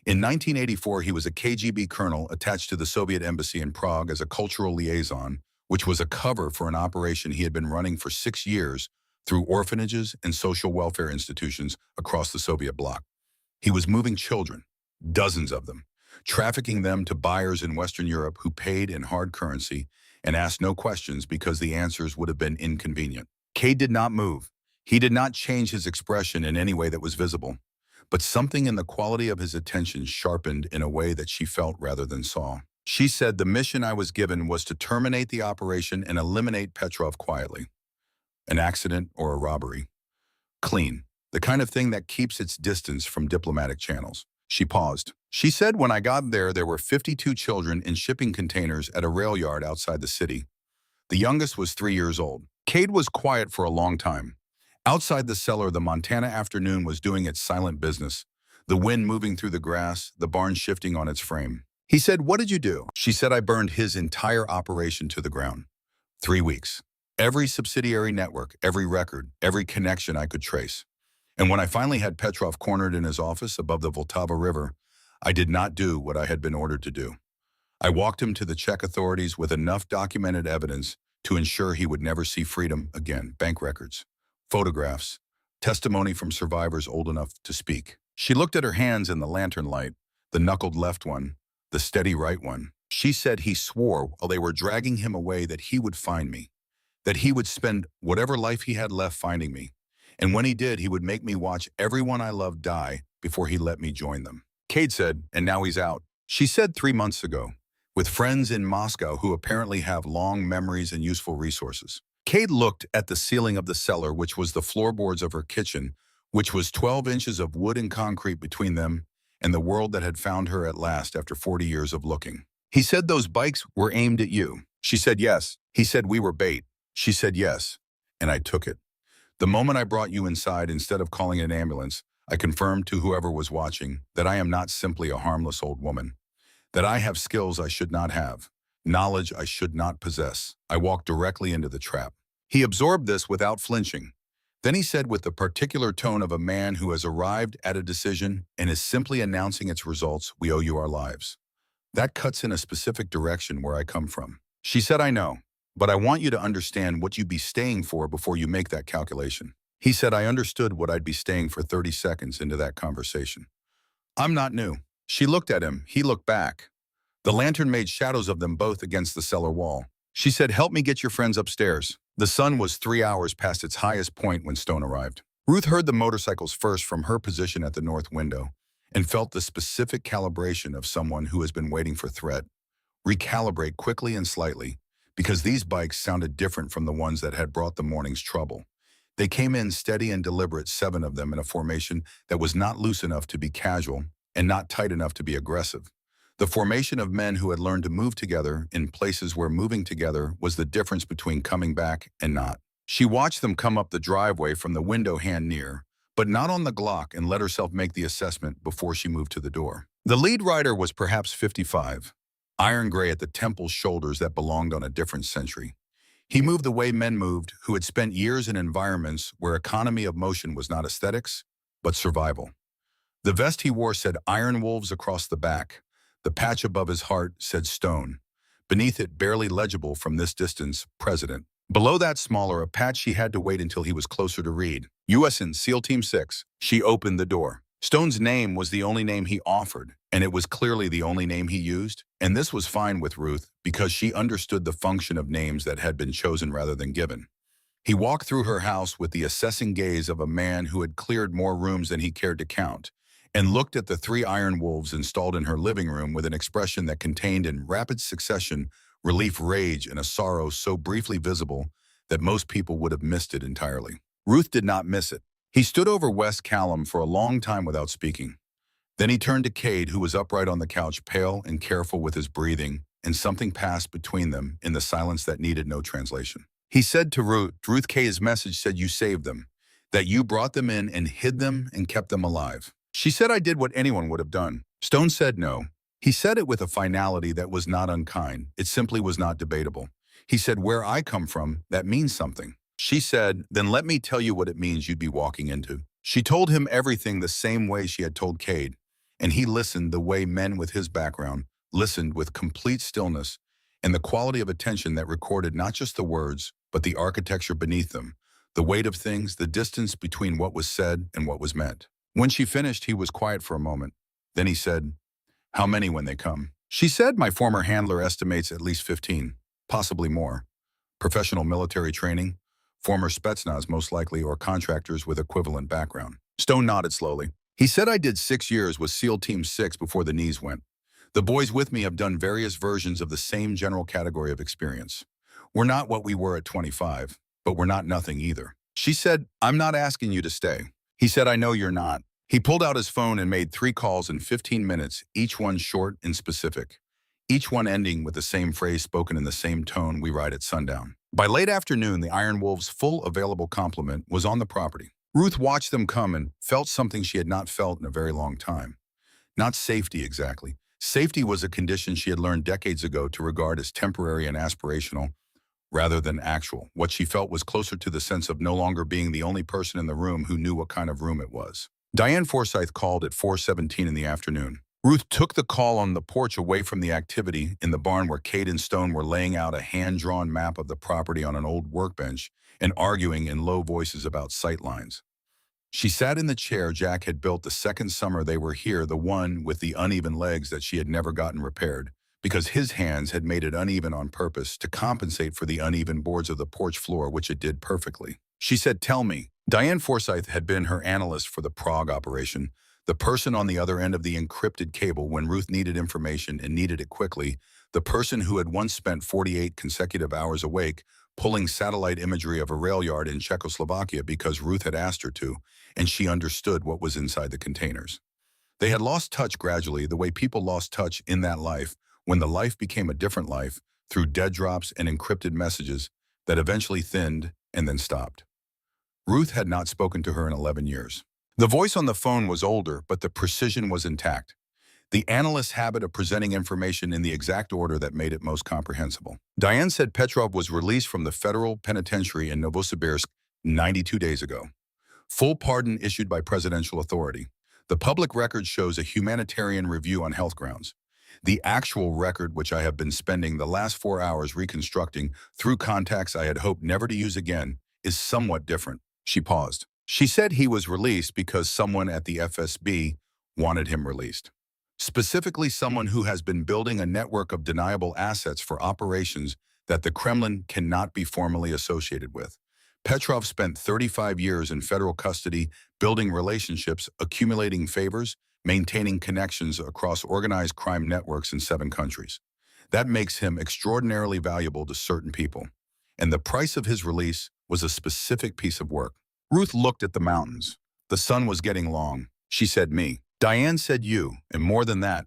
In 1984, he was a KGB colonel attached to the Soviet embassy in Prague as a cultural liaison, which was a cover for an operation he had been running for 6 years through orphanages and social welfare institutions across the Soviet bloc. He was moving children, dozens of them, trafficking them to buyers in Western Europe who paid in hard currency and asked no questions because the answers would have been inconvenient. Kay did not move. He did not change his expression in any way that was visible. But something in the quality of his attention sharpened in a way that she felt rather than saw. She said, "The mission I was given was to terminate the operation and eliminate Petrov quietly. An accident or a robbery. Clean. The kind of thing that keeps its distance from diplomatic channels." She paused. She said, "When I got there were 52 children in shipping containers at a rail yard outside the city. The youngest was 3 years old." Cade was quiet for a long time. Outside the cellar, the Montana afternoon was doing its silent business, the wind moving through the grass, the barn shifting on its frame. He said, "What did you do?" She said, "I burned his entire operation to the ground. 3 weeks. Every subsidiary network, every record, every connection I could trace. And when I finally had Petrov cornered in his office above the Vltava River, I did not do what I had been ordered to do. I walked him to the Czech authorities with enough documented evidence to ensure he would never see freedom again. Bank records, photographs, testimony from survivors old enough to speak." She looked at her hands in the lantern light, the knuckled left one, the steady right one. She said he swore while they were dragging him away that he would find me, that he would spend whatever life he had left finding me. And when he did, he would make me watch everyone I loved die before he let me join them. Cade said, "And now he's out." She said 3 months ago, with friends in Moscow who apparently have long memories and useful resources. Cade looked at the ceiling of the cellar, which was the floorboards of her kitchen, which was 12 inches of wood and concrete between them, and the world that had found her at last after 40 years of looking. He said, "Those bikes were aimed at you." She said, "Yes." He said, "We were bait." She said, "Yes." And I took it. The moment I brought you inside, instead of calling an ambulance, I confirmed to whoever was watching that I am not simply a harmless old woman, that I have skills I should not have, knowledge I should not possess. I walked directly into the trap. He absorbed this without flinching. Then he said with the particular tone of a man who has arrived at a decision and is simply announcing its results, "We owe you our lives." That cuts in a specific direction where I come from. She said, "I know, but I want you to understand what you'd be staying for before you make that calculation." He said, "I understood what I'd be staying for 30 seconds into that conversation." "I'm not new." She looked at him. He looked back. The lantern made shadows of them both against the cellar wall. She said, "Help me get your friends upstairs." The sun was 3 hours past its highest point when Stone arrived. Ruth heard the motorcycles first from her position at the north window and felt the specific calibration of someone who has been waiting for threat. Recalibrate quickly and slightly, because these bikes sounded different from the ones that had brought the morning's trouble. They came in steady and deliberate, 7 of them in a formation that was not loose enough to be casual and not tight enough to be aggressive. The formation of men who had learned to move together in places where moving together was the difference between coming back and not. She watched them come up the driveway from the window hand near, but not on the Glock, and let herself make the assessment before she moved to the door. The lead rider was perhaps 55, iron gray at the temples, shoulders that belonged on a different century. He moved the way men moved who had spent years in environments where economy of motion was not aesthetics, but survival. The vest he wore said Iron Wolves across the back. The patch above his heart said Stone. Beneath it, barely legible from this distance, President. Below that, smaller, a patch she had to wait until he was closer to read. USN SEAL Team 6. She opened the door. Stone's name was the only name he offered, and it was clearly the only name he used. And this was fine with Ruth, because she understood the function of names that had been chosen rather than given. He walked through her house with the assessing gaze of a man who had cleared more rooms than he cared to count, and looked at the 3 Iron Wolves installed in her living room with an expression that contained in rapid succession relief, rage, and a sorrow so briefly visible that most people would have missed it entirely. Ruth did not miss it. He stood over Wes Callum for a long time without speaking. Then he turned to Cade, who was upright on the couch, pale and careful with his breathing, and something passed between them in the silence that needed no translation. He said to Ruth, Cade's message said you saved them, that you brought them in and hid them and kept them alive. She said I did what anyone would have done. Stone said no. He said it with a finality that was not unkind. It simply was not debatable. He said, where I come from, that means something. She said, then let me tell you what it means you'd be walking into. She told him everything the same way she had told Cade, and he listened the way men with his background listened, with complete stillness and the quality of attention that recorded not just the words, but the architecture beneath them, the weight of things, the distance between what was said and what was meant. When she finished, he was quiet for a moment. Then he said, how many when they come? She said, my former handler estimates at least 15, possibly more. Professional military training, former Spetsnaz most likely, or contractors with equivalent background. Stone nodded slowly. He said, I did 6 years with SEAL Team 6 before the knees went. The boys with me have done various versions of the same general category of experience. We're not what we were at 25, but we're not nothing either. She said, I'm not asking you to stay. He said, I know you're not. He pulled out his phone and made 3 calls in 15 minutes, each one short and specific. Each one ending with the same phrase spoken in the same tone, we ride at sundown. By late afternoon, the Iron Wolves' full available complement was on the property. Ruth watched them come and felt something she had not felt in a very long time. Not safety exactly. Safety was a condition she had learned decades ago to regard as temporary and aspirational, rather than actual. What she felt was closer to the sense of no longer being the only person in the room who knew what kind of room it was. Diane Forsyth called at 4:17 in the afternoon. Ruth took the call on the porch away from the activity in the barn where Cade and Stone were laying out a hand-drawn map of the property on an old workbench and arguing in low voices about sight lines. She sat in the chair Jack had built the second summer they were here, the one with the uneven legs that she had never gotten repaired, because his hands had made it uneven on purpose to compensate for the uneven boards of the porch floor, which it did perfectly. She said, tell me. Diane Forsyth had been her analyst for the Prague operation, the person on the other end of the encrypted cable when Ruth needed information and needed it quickly, the person who had once spent 48 consecutive hours awake pulling satellite imagery of a rail yard in Czechoslovakia because Ruth had asked her to, and she understood what was inside the containers. They had lost touch gradually, the way people lost touch in that life, when the life became a different life, through dead drops and encrypted messages that eventually thinned and then stopped. Ruth had not spoken to her in 11 years. The voice on the phone was older, but the precision was intact. The analyst's habit of presenting information in the exact order that made it most comprehensible. Diane said Petrov was released from the federal penitentiary in Novosibirsk 92 days ago. Full pardon issued by presidential authority. The public record shows a humanitarian review on health grounds. The actual record, which I have been spending the last 4 hours reconstructing through contacts I had hoped never to use again, is somewhat different. She paused. She said he was released because someone at the FSB wanted him released. Specifically, someone who has been building a network of deniable assets for operations that the Kremlin cannot be formally associated with. Petrov spent 35 years in federal custody, building relationships, accumulating favors, maintaining connections across organized crime networks in 7 countries. That makes him extraordinarily valuable to certain people. And the price of his release was a specific piece of work. Ruth looked at the mountains. The sun was getting long. She said me. Diane said you, and more than that.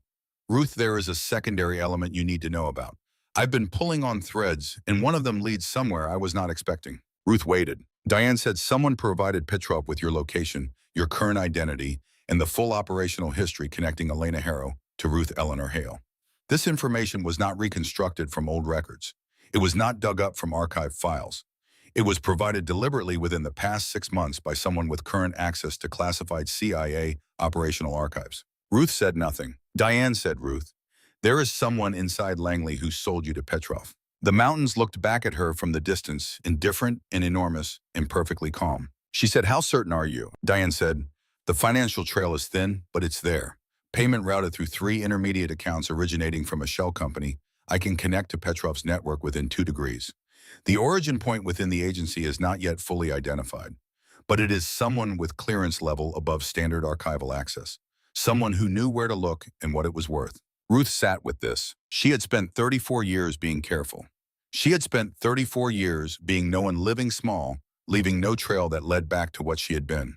Ruth, there is a secondary element you need to know about. I've been pulling on threads, and one of them leads somewhere I was not expecting. Ruth waited. Diane said someone provided Petrov with your location, your current identity, and the full operational history connecting Elena Harrow to Ruth Eleanor Hale. This information was not reconstructed from old records. It was not dug up from archived files. It was provided deliberately within the past 6 months by someone with current access to classified CIA operational archives. Ruth said nothing. Diane said, Ruth, there is someone inside Langley who sold you to Petrov. The mountains looked back at her from the distance, indifferent and enormous and perfectly calm. She said, how certain are you? Diane said, the financial trail is thin, but it's there. Payment routed through 3 intermediate accounts originating from a shell company. I can connect to Petrov's network within 2 degrees. The origin point within the agency is not yet fully identified, but it is someone with clearance level above standard archival access, someone who knew where to look and what it was worth. Ruth sat with this. She had spent 34 years being careful. She had spent 34 years being no one, living small, leaving no trail that led back to what she had been.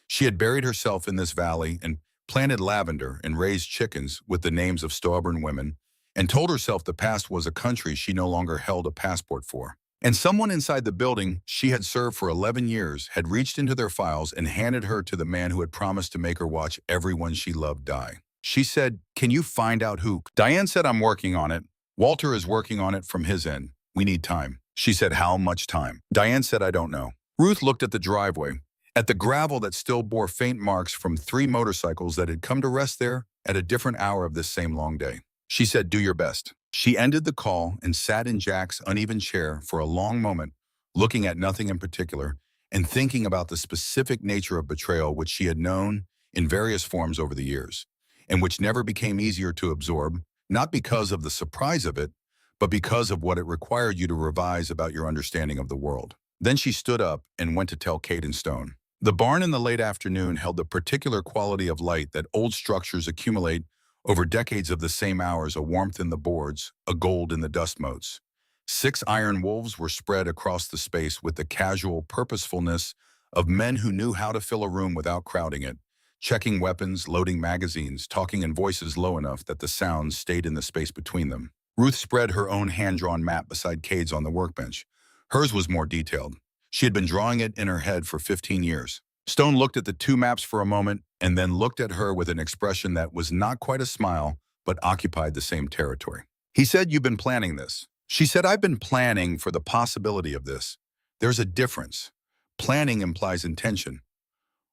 She had buried herself in this valley and planted lavender and raised chickens with the names of stubborn women, and told herself the past was a country she no longer held a passport for. And someone inside the building she had served for 11 years had reached into their files and handed her to the man who had promised to make her watch everyone she loved die. She said, can you find out who? Diane said, I'm working on it. Walter is working on it from his end. We need time. She said, how much time? Diane said, I don't know. Ruth looked at the driveway, at the gravel that still bore faint marks from 3 motorcycles that had come to rest there at a different hour of this same long day. She said, do your best. She ended the call and sat in Jack's uneven chair for a long moment, looking at nothing in particular and thinking about the specific nature of betrayal which she had known in various forms over the years, and which never became easier to absorb, not because of the surprise of it, but because of what it required you to revise about your understanding of the world. Then she stood up and went to tell Kate and Stone. The barn in the late afternoon held the particular quality of light that old structures accumulate over decades of the same hours, a warmth in the boards, a gold in the dust motes. 6 iron wolves were spread across the space with the casual purposefulness of men who knew how to fill a room without crowding it, checking weapons, loading magazines, talking in voices low enough that the sounds stayed in the space between them. Ruth spread her own hand-drawn map beside Cade's on the workbench. Hers was more detailed. She had been drawing it in her head for 15 years. Stone looked at the 2 maps for a moment and then looked at her with an expression that was not quite a smile, but occupied the same territory. He said, you've been planning this. She said, I've been planning for the possibility of this. There's a difference. Planning implies intention.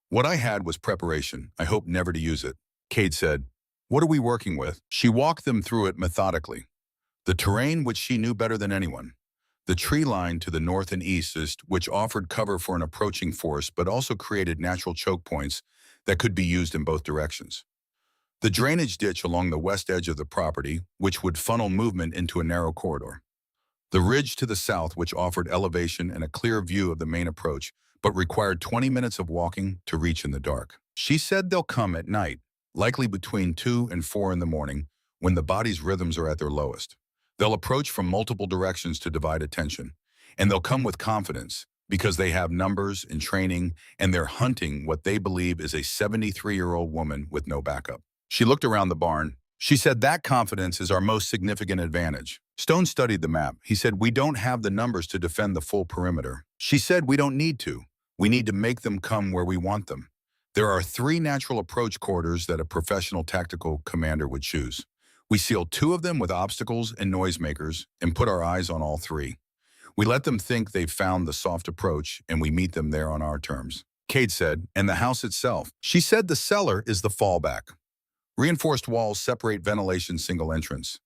What I had was preparation. I hope never to use it. Cade said, what are we working with? She walked them through it methodically. The terrain which she knew better than anyone. The tree line to the north and east, which offered cover for an approaching force but also created natural choke points that could be used in both directions. The drainage ditch along the west edge of the property, which would funnel movement into a narrow corridor. The ridge to the south, which offered elevation and a clear view of the main approach, but required 20 minutes of walking to reach in the dark. She said they'll come at night, likely between 2 and 4 in the morning, when the body's rhythms are at their lowest. They'll approach from multiple directions to divide attention, and they'll come with confidence because they have numbers and training, and they're hunting what they believe is a 73-year-old woman with no backup. She looked around the barn. She said that confidence is our most significant advantage. Stone studied the map. He said, we don't have the numbers to defend the full perimeter. She said, we don't need to. We need to make them come where we want them. There are 3 natural approach corridors that a professional tactical commander would choose. We seal 2 of them with obstacles and noisemakers and put our eyes on all 3. We let them think they've found the soft approach, and we meet them there on our terms. Kate said, and the house itself. She said the cellar is the fallback. Reinforced walls separate ventilation single entrance.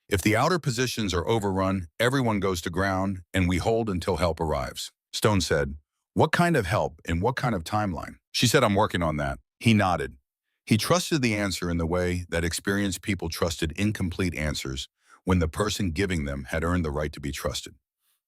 If the outer positions are overrun, everyone goes to ground, and we hold until help arrives. Stone said, what kind of help and what kind of timeline? She said, I'm working on that. He nodded. He trusted the answer in the way that experienced people trusted incomplete answers when the person giving them had earned the right to be trusted.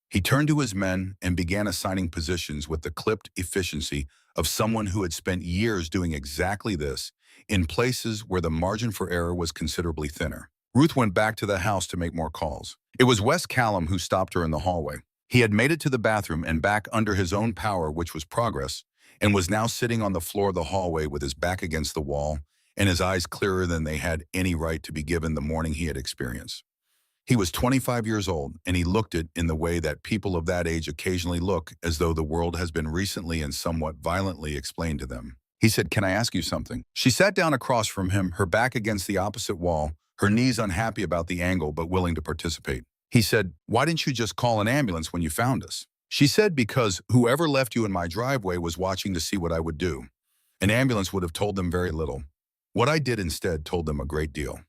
He turned to his men and began assigning positions with the clipped efficiency of someone who had spent years doing exactly this in places where the margin for error was considerably thinner. Ruth went back to the house to make more calls. It was Wes Callum who stopped her in the hallway. He had made it to the bathroom and back under his own power, which was progress, and was now sitting on the floor of the hallway with his back against the wall and his eyes clearer than they had any right to be given the morning he had experienced. He was 25 years old, and he looked it in the way that people of that age occasionally look, as though the world has been recently and somewhat violently explained to them. He said, can I ask you something? She sat down across from him, her back against the opposite wall, her knees unhappy about the angle but willing to participate. He said, why didn't you just call an ambulance when you found us? She said, because whoever left you in my driveway was watching to see what I would do. An ambulance would have told them very little. What I did instead told them a great deal.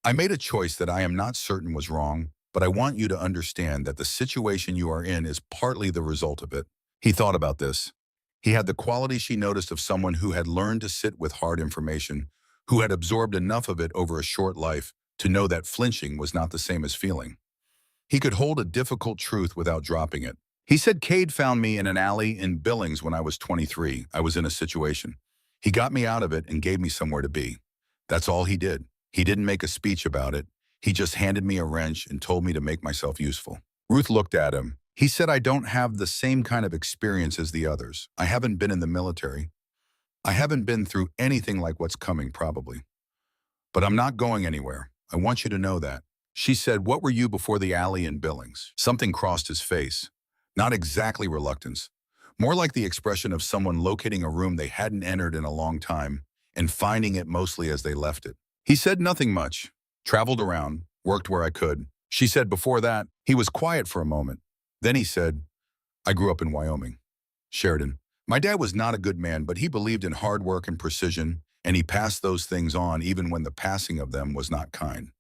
I made a choice that I am not certain was wrong, but I want you to understand that the situation you are in is partly the result of it. He thought about this. He had the quality she noticed of someone who had learned to sit with hard information, who had absorbed enough of it over a short life to know that flinching was not the same as feeling. He could hold a difficult truth without dropping it. He said Cade found me in an alley in Billings when I was 23. I was in a situation. He got me out of it and gave me somewhere to be. That's all he did. He didn't make a speech about it. He just handed me a wrench and told me to make myself useful. Ruth looked at him. He said, I don't have the same kind of experience as the others. I haven't been in the military. I haven't been through anything like what's coming, probably. But I'm not going anywhere. I want you to know that. She said, what were you before the alley in Billings? Something crossed his face. Not exactly reluctance. More like the expression of someone locating a room they hadn't entered in a long time and finding it mostly as they left it. He said nothing much. Traveled around, worked where I could. She said before that, he was quiet for a moment. Then he said, I grew up in Wyoming. Sheridan. My dad was not a good man, but he believed in hard work and precision, and he passed those things on even when the passing of them was not kind.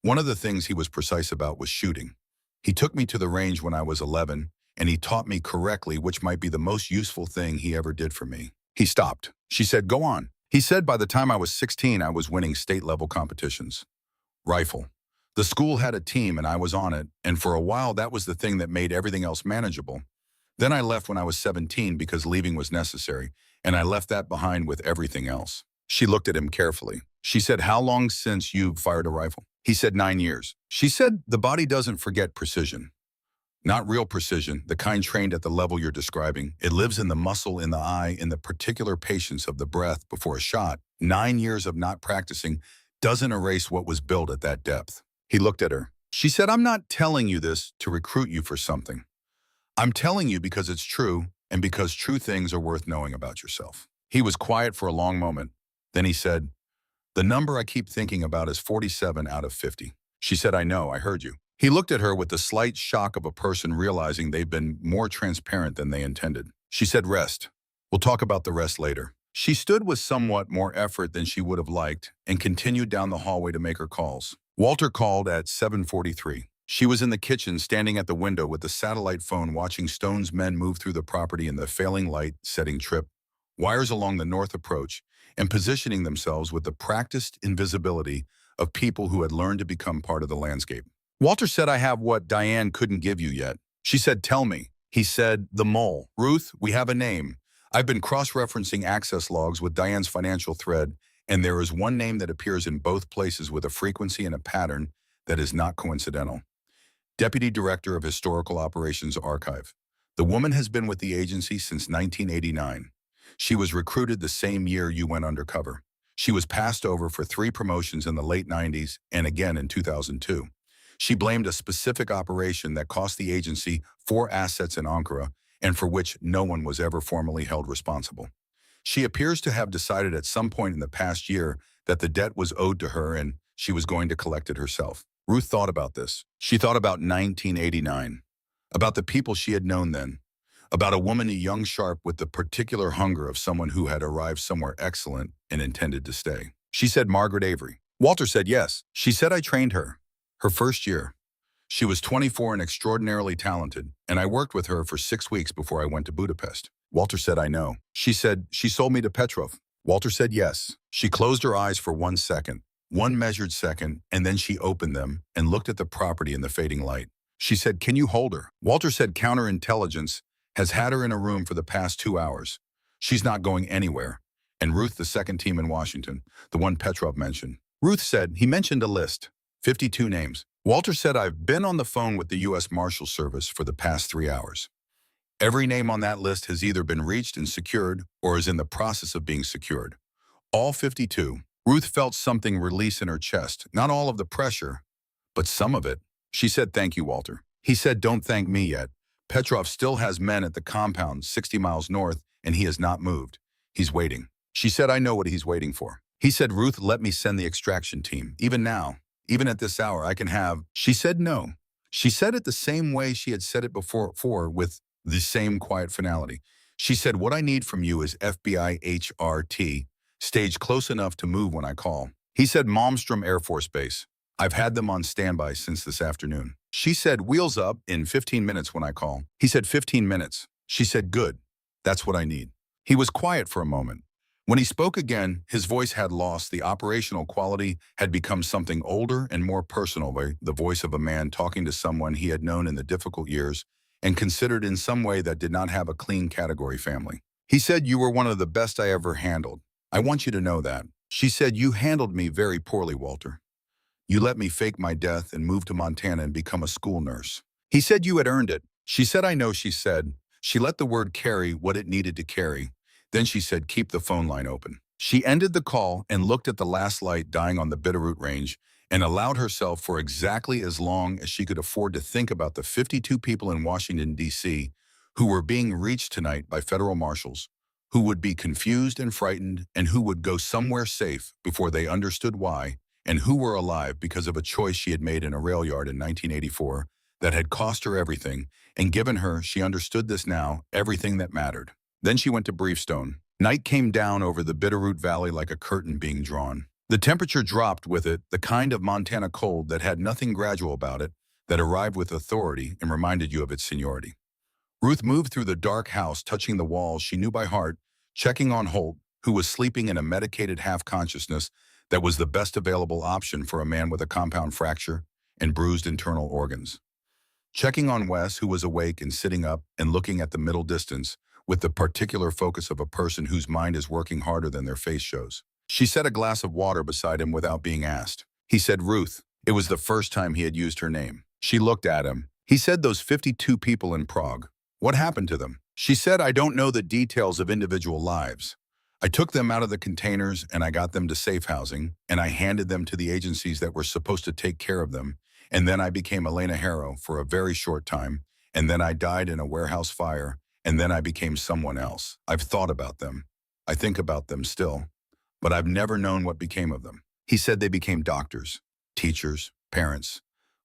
One of the things he was precise about was shooting. He took me to the range when I was 11, and he taught me correctly which might be the most useful thing he ever did for me. He stopped. She said, go on. He said by the time I was 16, I was winning state-level competitions. Rifle. The school had a team and I was on it, and for a while that was the thing that made everything else manageable. Then I left when I was 17 because leaving was necessary, and I left that behind with everything else. She looked at him carefully. She said, how long since you've fired a rifle? He said 9 years. She said, the body doesn't forget precision. Not real precision, the kind trained at the level you're describing. It lives in the muscle, in the eye, in the particular patience of the breath before a shot. 9 years of not practicing doesn't erase what was built at that depth. He looked at her. She said, I'm not telling you this to recruit you for something. I'm telling you because it's true, and because true things are worth knowing about yourself. He was quiet for a long moment. Then he said, the number I keep thinking about is 47 out of 50. She said, I know, I heard you. He looked at her with the slight shock of a person realizing they've been more transparent than they intended. She said, rest. We'll talk about the rest later. She stood with somewhat more effort than she would have liked and continued down the hallway to make her calls. Walter called at 7:43. She was in the kitchen standing at the window with the satellite phone watching Stone's men move through the property in the failing light, setting trip wires along the north approach, and positioning themselves with the practiced invisibility of people who had learned to become part of the landscape. Walter said, I have what Diane couldn't give you yet. She said, tell me. He said, the mole. Ruth, we have a name. I've been cross-referencing access logs with Diane's financial thread, and there is one name that appears in both places with a frequency and a pattern that is not coincidental. Deputy Director of Historical Operations Archive. The woman has been with the agency since 1989. She was recruited the same year you went undercover. She was passed over for 3 promotions in the late 90s and again in 2002. She blamed a specific operation that cost the agency 4 assets in Ankara and for which no one was ever formally held responsible. She appears to have decided at some point in the past year that the debt was owed to her and she was going to collect it herself. Ruth thought about this. She thought about 1989. about the people she had known then, about a woman, a young sharp with the particular hunger of someone who had arrived somewhere excellent and intended to stay. She said, Margaret Avery. Walter said yes. She said I trained her. Her first year. She was 24 and extraordinarily talented, and I worked with her for 6 weeks before I went to Budapest. Walter said, I know. She said, she sold me to Petrov. Walter said yes. She closed her eyes for 1 second, one measured second, and then she opened them and looked at the property in the fading light. She said, can you hold her? Walter said, counterintelligence has had her in a room for the past 2 hours. She's not going anywhere. And Ruth, the second team in Washington, the one Petrov mentioned. Ruth said, he mentioned a list, 52 names. Walter said, I've been on the phone with the U.S. Marshal Service for the past 3 hours. Every name on that list has either been reached and secured or is in the process of being secured. All 52. Ruth felt something release in her chest, not all of the pressure, but some of it. She said, thank you, Walter. He said, don't thank me yet. Petrov still has men at the compound 60 miles north, and he has not moved. He's waiting. She said, I know what he's waiting for. He said, Ruth, let me send the extraction team. Even now, even at this hour, I can have. She said no. She said it the same way she had said it before with the same quiet finality. She said, what I need from you is FBI HRT, stage close enough to move when I call. He said, Malmstrom Air Force Base. I've had them on standby since this afternoon. She said, wheels up in 15 minutes when I call. He said, 15 minutes. She said, good. That's what I need. He was quiet for a moment. When he spoke again, his voice had lost the operational quality, had become something older and more personal, the voice of a man talking to someone he had known in the difficult years and considered in some way that did not have a clean category family. He said, you were one of the best I ever handled. I want you to know that. She said, you handled me very poorly, Walter. You let me fake my death and move to Montana and become a school nurse. He said you had earned it. She said, I know, she said. She let the word carry what it needed to carry. Then she said, keep the phone line open. She ended the call and looked at the last light dying on the Bitterroot Range and allowed herself for exactly as long as she could afford to think about the 52 people in Washington, D.C. who were being reached tonight by federal marshals, who would be confused and frightened and who would go somewhere safe before they understood why, and who were alive because of a choice she had made in a rail yard in 1984 that had cost her everything and given her, she understood this now, everything that mattered. Then she went to Briefstone. Night came down over the Bitterroot Valley like a curtain being drawn. The temperature dropped with it, the kind of Montana cold that had nothing gradual about it, that arrived with authority and reminded you of its seniority. Ruth moved through the dark house, touching the walls she knew by heart, checking on Holt, who was sleeping in a medicated half-consciousness that was the best available option for a man with a compound fracture and bruised internal organs. Checking on Wes, who was awake and sitting up and looking at the middle distance with the particular focus of a person whose mind is working harder than their face shows. She set a glass of water beside him without being asked. He said, Ruth. It was the first time he had used her name. She looked at him. He said, those 52 people in Prague. What happened to them? She said, I don't know the details of individual lives. I took them out of the containers and I got them to safe housing and I handed them to the agencies that were supposed to take care of them. And then I became Elena Harrow for a very short time. And then I died in a warehouse fire. And then I became someone else. I've thought about them. I think about them still. But I've never known what became of them. He said they became doctors, teachers, parents,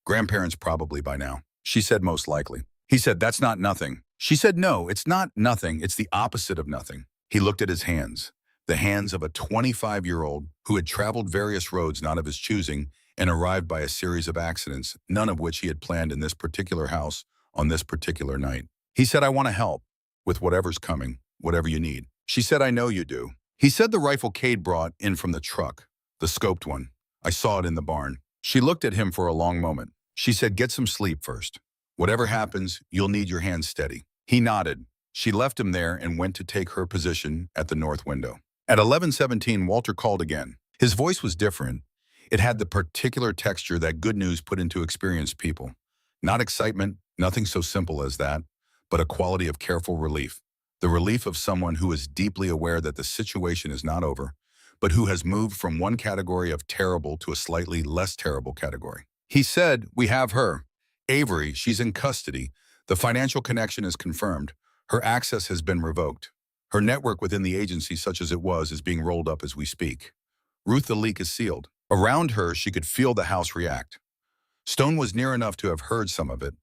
grandparents probably by now. She said most likely. He said, that's not nothing. She said, no, it's not nothing. It's the opposite of nothing. He looked at his hands, the hands of a 25-year-old who had traveled various roads not of his choosing and arrived by a series of accidents, none of which he had planned in this particular house on this particular night. He said, I want to help with whatever's coming, whatever you need. She said, I know you do. He said the rifle Cade brought in from the truck, the scoped one. I saw it in the barn. She looked at him for a long moment. She said, get some sleep first. Whatever happens, you'll need your hands steady. He nodded. She left him there and went to take her position at the north window. At 11:17, Walter called again. His voice was different. It had the particular texture that good news put into experienced people. Not excitement, nothing so simple as that, but a quality of careful relief. The relief of someone who is deeply aware that the situation is not over, but who has moved from one category of terrible to a slightly less terrible category. He said, we have her. Avery, she's in custody. The financial connection is confirmed. Her access has been revoked. Her network within the agency, such as it was, is being rolled up as we speak. Ruth, the leak is sealed. Around her, she could feel the house react. Stone was near enough to have heard some of it.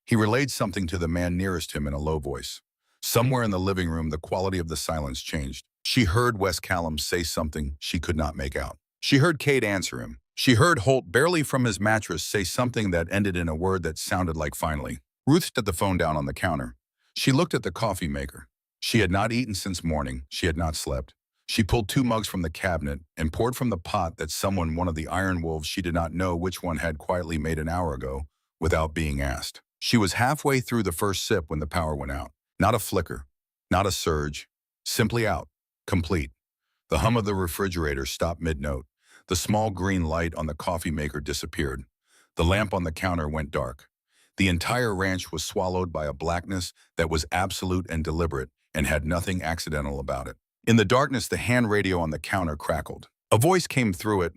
He relayed something to the man nearest him in a low voice. Somewhere in the living room, the quality of the silence changed. She heard Wes Callum say something she could not make out. She heard Cade answer him. She heard Holt barely from his mattress say something that ended in a word that sounded like finally. Ruth set the phone down on the counter. She looked at the coffee maker. She had not eaten since morning. She had not slept. She pulled 2 mugs from the cabinet and poured from the pot that one of the iron wolves she did not know which one had quietly made an hour ago without being asked. She was halfway through the first sip when the power went out. Not a flicker, not a surge, simply out, complete. The hum of the refrigerator stopped mid-note. The small green light on the coffee maker disappeared. The lamp on the counter went dark. The entire ranch was swallowed by a blackness that was absolute and deliberate and had nothing accidental about it. In the darkness, the hand radio on the counter crackled. A voice came through it,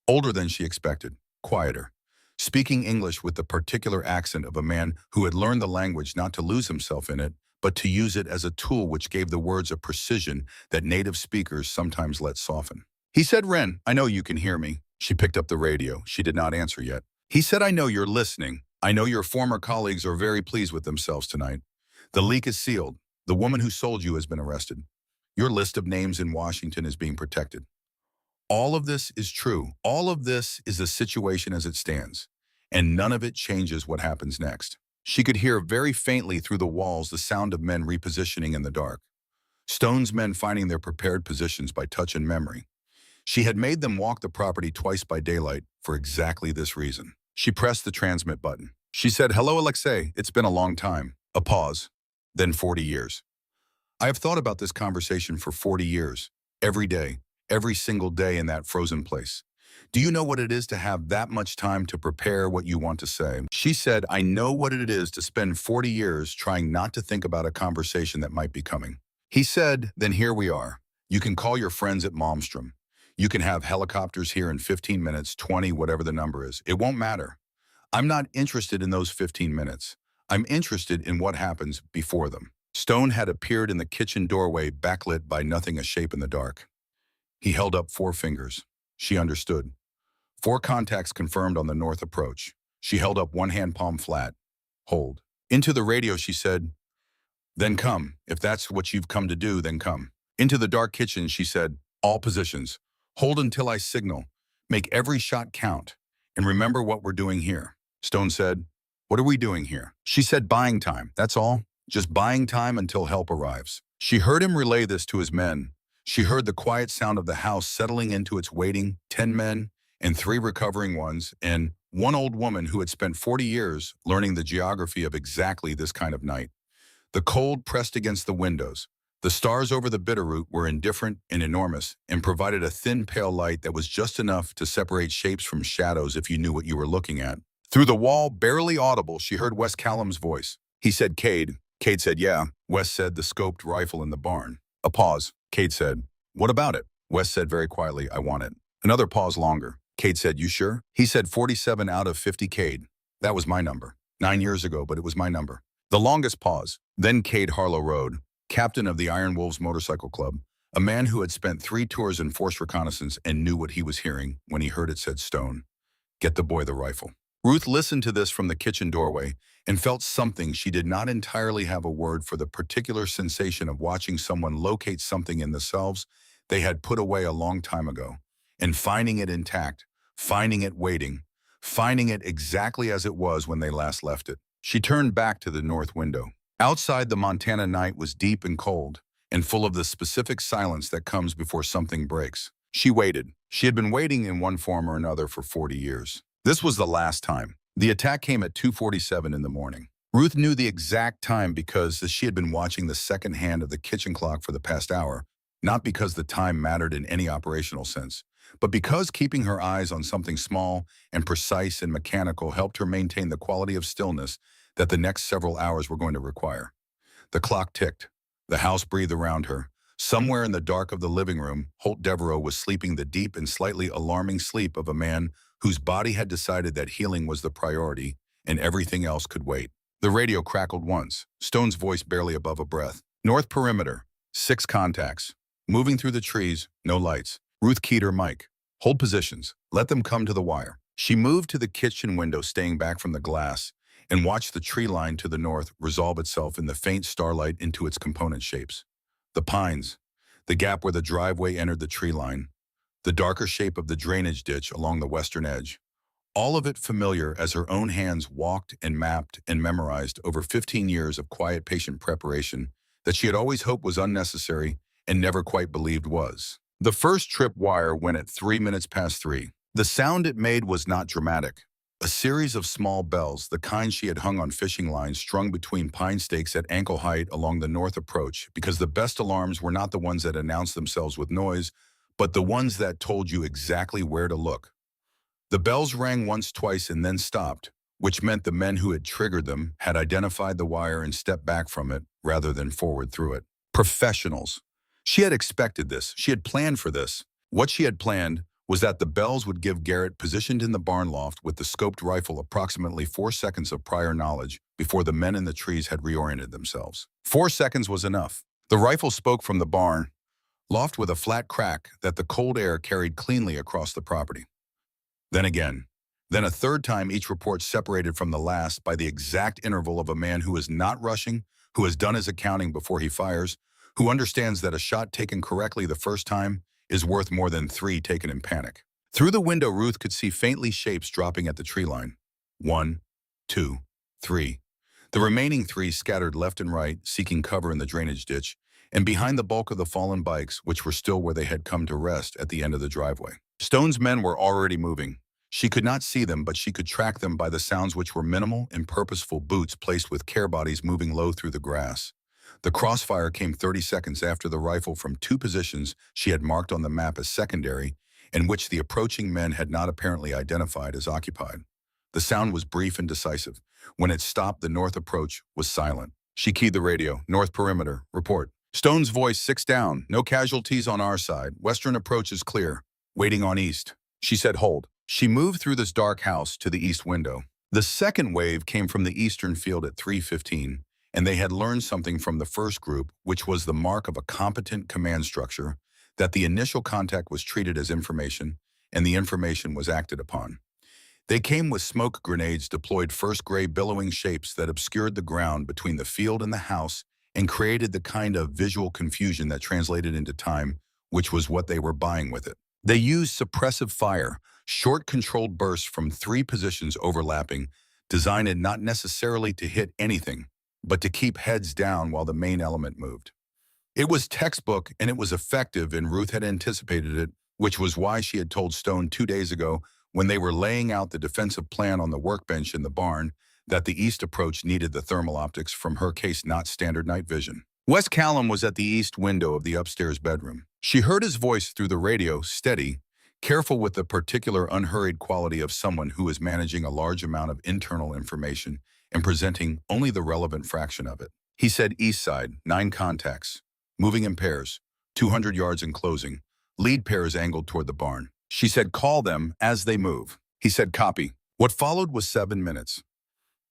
older than she expected, quieter, speaking English with the particular accent of a man who had learned the language not to lose himself in it, but to use it as a tool which gave the words a precision that native speakers sometimes let soften. He said, "Ren, I know you can hear me." She picked up the radio. She did not answer yet. He said, "I know you're listening. I know your former colleagues are very pleased with themselves tonight. The leak is sealed. The woman who sold you has been arrested. Your list of names in Washington is being protected. All of this is true. All of this is the situation as it stands. And none of it changes what happens next." She could hear very faintly through the walls the sound of men repositioning in the dark. Stone's men finding their prepared positions by touch and memory. She had made them walk the property twice by daylight for exactly this reason. She pressed the transmit button. She said, "Hello, Alexei. It's been a long time." A pause. Then 40 years. "I have thought about this conversation for 40 years. Every day. Every single day in that frozen place. Do you know what it is to have that much time to prepare what you want to say?" She said, "I know what it is to spend 40 years trying not to think about a conversation that might be coming." He said, "Then here we are. You can call your friends at Malmstrom. You can have helicopters here in 15 minutes, 20, whatever the number is. It won't matter. I'm not interested in those 15 minutes. I'm interested in what happens before them." Stone had appeared in the kitchen doorway, backlit by nothing a shape in the dark. He held up 4 fingers. She understood. 4 contacts confirmed on the north approach. She held up one hand palm flat. Hold. Into the radio she said, "Then come. If that's what you've come to do, then come." Into the dark kitchen she said, "All positions. Hold until I signal. Make every shot count. And remember what we're doing here." Stone said, "What are we doing here?" She said, "Buying time. That's all. Just buying time until help arrives." She heard him relay this to his men. She heard the quiet sound of the house settling into its waiting, 10 men and 3 recovering ones, and one old woman who had spent 40 years learning the geography of exactly this kind of night. The cold pressed against the windows. The stars over the Bitterroot were indifferent and enormous and provided a thin, pale light that was just enough to separate shapes from shadows if you knew what you were looking at. Through the wall, barely audible, she heard Wes Callum's voice. He said, "Cade." Cade said, "Yeah." Wes said, "The scoped rifle in the barn." A pause. Cade said, "What about it?" Wes said very quietly, "I want it." Another pause longer. Cade said, "You sure?" He said, 47 out of 50, Cade. That was my number. 9 years ago, but it was my number. The longest pause. Then Cade Harlow Road, captain of the Iron Wolves Motorcycle Club, a man who had spent 3 tours in forced reconnaissance and knew what he was hearing when he heard it said Stone. "Get the boy the rifle." Ruth listened to this from the kitchen doorway and felt something she did not entirely have a word for, the particular sensation of watching someone locate something in themselves they had put away a long time ago, and finding it intact, finding it waiting, finding it exactly as it was when they last left it. She turned back to the north window. Outside, the Montana night was deep and cold, and full of the specific silence that comes before something breaks. She waited. She had been waiting in one form or another for 40 years. This was the last time. The attack came at 2:47 in the morning. Ruth knew the exact time because she had been watching the second hand of the kitchen clock for the past hour, not because the time mattered in any operational sense, but because keeping her eyes on something small and precise and mechanical helped her maintain the quality of stillness that the next several hours were going to require. The clock ticked. The house breathed around her. Somewhere in the dark of the living room, Holt Devereaux was sleeping the deep and slightly alarming sleep of a man whose body had decided that healing was the priority and everything else could wait. The radio crackled once, Stone's voice barely above a breath. "North perimeter, 6 contacts. Moving through the trees, no lights." Ruth keyed her mic. "Hold positions. Let them come to the wire." She moved to the kitchen window, staying back from the glass, and watched the tree line to the north resolve itself in the faint starlight into its component shapes. The pines, the gap where the driveway entered the tree line, the darker shape of the drainage ditch along the western edge. All of it familiar as her own hands walked and mapped and memorized over 15 years of quiet, patient preparation that she had always hoped was unnecessary and never quite believed was. The first trip wire went at 3 minutes past 3. The sound it made was not dramatic. A series of small bells, the kind she had hung on fishing lines strung between pine stakes at ankle height along the north approach, because the best alarms were not the ones that announced themselves with noise, but the ones that told you exactly where to look. The bells rang once, twice, and then stopped, which meant the men who had triggered them had identified the wire and stepped back from it rather than forward through it. Professionals. She had expected this. She had planned for this. What she had planned was that the bells would give Garrett, positioned in the barn loft with the scoped rifle, approximately 4 seconds of prior knowledge before the men in the trees had reoriented themselves. 4 seconds was enough. The rifle spoke from the barn loft with a flat crack that the cold air carried cleanly across the property. Then again. Then a third time, each report separated from the last by the exact interval of a man who is not rushing, who has done his accounting before he fires, who understands that a shot taken correctly the first time is worth more than 3 taken in panic. Through the window, Ruth could see faintly shapes dropping at the tree line. 1, 2, 3. The remaining 3 scattered left and right, seeking cover in the drainage ditch, and behind the bulk of the fallen bikes, which were still where they had come to rest at the end of the driveway. Stone's men were already moving. She could not see them, but she could track them by the sounds, which were minimal and purposeful boots placed with care bodies moving low through the grass. The crossfire came 30 seconds after the rifle from 2 positions she had marked on the map as secondary, and which the approaching men had not apparently identified as occupied. The sound was brief and decisive. When it stopped, the north approach was silent. She keyed the radio. North perimeter. Report. Stone's voice, 6 down. No casualties on our side. Western approach is clear. Waiting on east. She said hold. She moved through this dark house to the east window. The second wave came from the eastern field at 3:15, and they had learned something from the first group, which was the mark of a competent command structure, that the initial contact was treated as information, and the information was acted upon. They came with smoke grenades deployed, first gray billowing shapes that obscured the ground between the field and the house and created the kind of visual confusion that translated into time, which was what they were buying with it. They used suppressive fire, short controlled bursts from 3 positions overlapping, designed not necessarily to hit anything, but to keep heads down while the main element moved. It was textbook, and it was effective, and Ruth had anticipated it, which was why she had told Stone 2 days ago, when they were laying out the defensive plan on the workbench in the barn, that the east approach needed the thermal optics from her case, not standard night vision. Wes Callum was at the east window of the upstairs bedroom. She heard his voice through the radio, steady, careful, with the particular unhurried quality of someone who is managing a large amount of internal information and presenting only the relevant fraction of it. He said east side, 9 contacts, moving in pairs, 200 yards in closing, lead pairs angled toward the barn. She said call them as they move. He said copy. What followed was 7 minutes.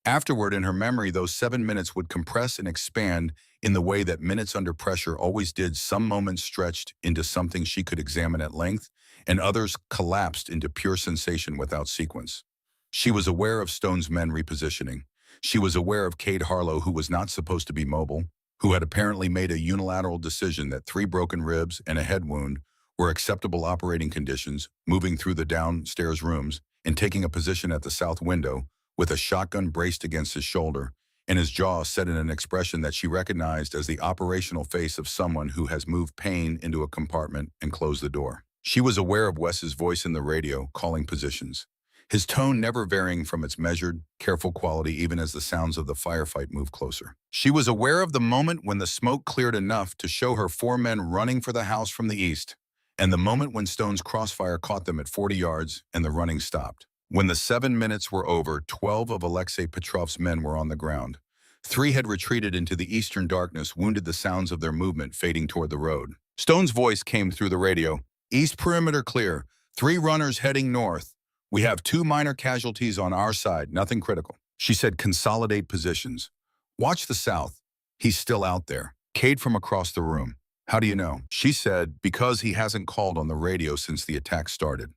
Afterward, in her memory, those 7 minutes would compress and expand in the way that minutes under pressure always did. Some moments stretched into something she could examine at length, and others collapsed into pure sensation without sequence. She was aware of Stone's men repositioning. She was aware of Cade Harlow, who was not supposed to be mobile, who had apparently made a unilateral decision that 3 broken ribs and a head wound were acceptable operating conditions, moving through the downstairs rooms and taking a position at the south window, with a shotgun braced against his shoulder, and his jaw set in an expression that she recognized as the operational face of someone who has moved pain into a compartment and closed the door. She was aware of Wes's voice in the radio, calling positions, his tone never varying from its measured, careful quality even as the sounds of the firefight moved closer. She was aware of the moment when the smoke cleared enough to show her 4 men running for the house from the east, and the moment when Stone's crossfire caught them at 40 yards and the running stopped. When the 7 minutes were over, 12 of Alexei Petrov's men were on the ground. 3 had retreated into the eastern darkness, wounded, the sounds of their movement fading toward the road. Stone's voice came through the radio. East perimeter clear. 3 runners heading north. We have 2 minor casualties on our side, nothing critical. She said consolidate positions. Watch the south. He's still out there. Cade from across the room. How do you know? She said because he hasn't called on the radio since the attack started.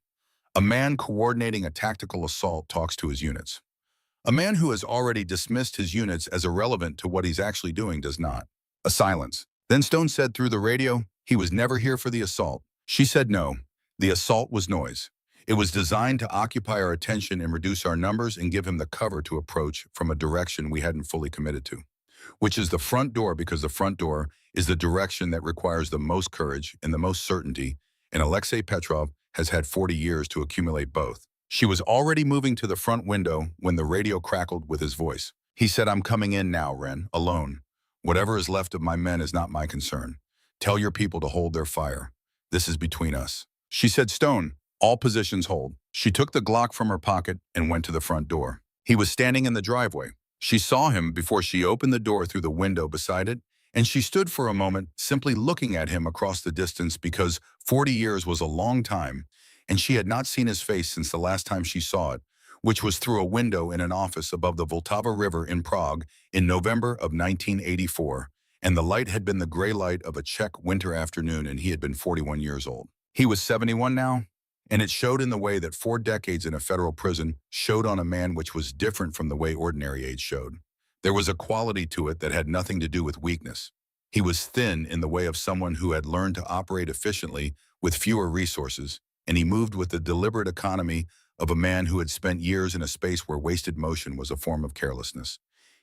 A man coordinating a tactical assault talks to his units. A man who has already dismissed his units as irrelevant to what he's actually doing does not. A silence. Then Stone said through the radio, he was never here for the assault. She said no. The assault was noise. It was designed to occupy our attention and reduce our numbers and give him the cover to approach from a direction we hadn't fully committed to, which is the front door, because the front door is the direction that requires the most courage and the most certainty, and Alexei Petrov has had 40 years to accumulate both. She was already moving to the front window when the radio crackled with his voice. He said, "I'm coming in now, Ren, alone. Whatever is left of my men is not my concern. Tell your people to hold their fire. This is between us." She said, "Stone, all positions hold." She took the Glock from her pocket and went to the front door. He was standing in the driveway. She saw him before she opened the door through the window beside it, and she stood for a moment simply looking at him across the distance, because 40 years was a long time, and she had not seen his face since the last time she saw it, which was through a window in an office above the Vltava River in Prague in November of 1984, and the light had been the gray light of a Czech winter afternoon, and he had been 41 years old. He was 71 now, and it showed in the way that 4 decades in a federal prison showed on a man, which was different from the way ordinary age showed. There was a quality to it that had nothing to do with weakness. He was thin in the way of someone who had learned to operate efficiently with fewer resources, and he moved with the deliberate economy of a man who had spent years in a space where wasted motion was a form of carelessness.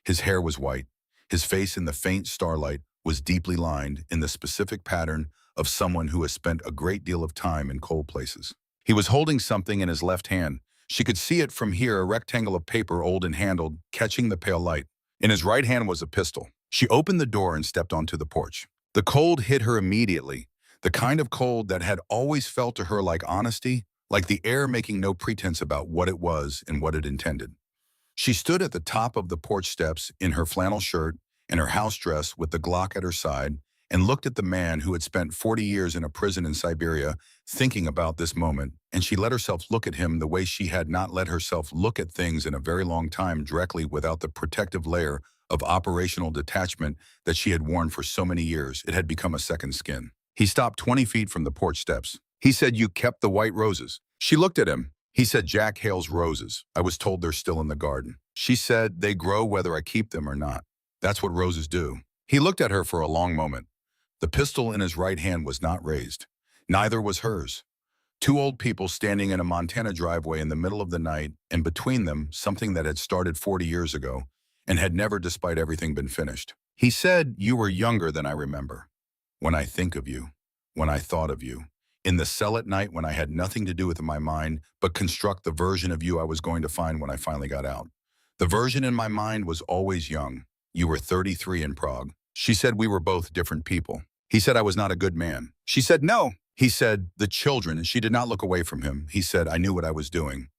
His hair was white. His face in the faint starlight was deeply lined in the specific pattern of someone who has spent a great deal of time in cold places. He was holding something in his left hand. She could see it from here, a rectangle of paper, old and handled, catching the pale light. In his right hand was a pistol. She opened the door and stepped onto the porch. The cold hit her immediately, the kind of cold that had always felt to her like honesty, like the air making no pretense about what it was and what it intended. She stood at the top of the porch steps in her flannel shirt and her house dress with the Glock at her side, and looked at the man who had spent 40 years in a prison in Siberia, thinking about this moment, and she let herself look at him the way she had not let herself look at things in a very long time, directly, without the protective layer of operational detachment that she had worn for so many years. It had become a second skin. He stopped 20 feet from the porch steps. He said, "You kept the white roses." She looked at him. He said, "Jack Hale's roses. I was told they're still in the garden." She said, "They grow whether I keep them or not. That's what roses do." He looked at her for a long moment. The pistol in his right hand was not raised. Neither was hers. 2 old people standing in a Montana driveway in the middle of the night, and between them, something that had started 40 years ago and had never, despite everything, been finished. He said, "You were younger than I remember. When I think of you, when I thought of you, in the cell at night when I had nothing to do with my mind but construct the version of you I was going to find when I finally got out. The version in my mind was always young. You were 33 in Prague." She said, "We were both different people." He said, "I was not a good man." She said, "No." He said, "The children," and she did not look away from him. He said, "I knew what I was doing.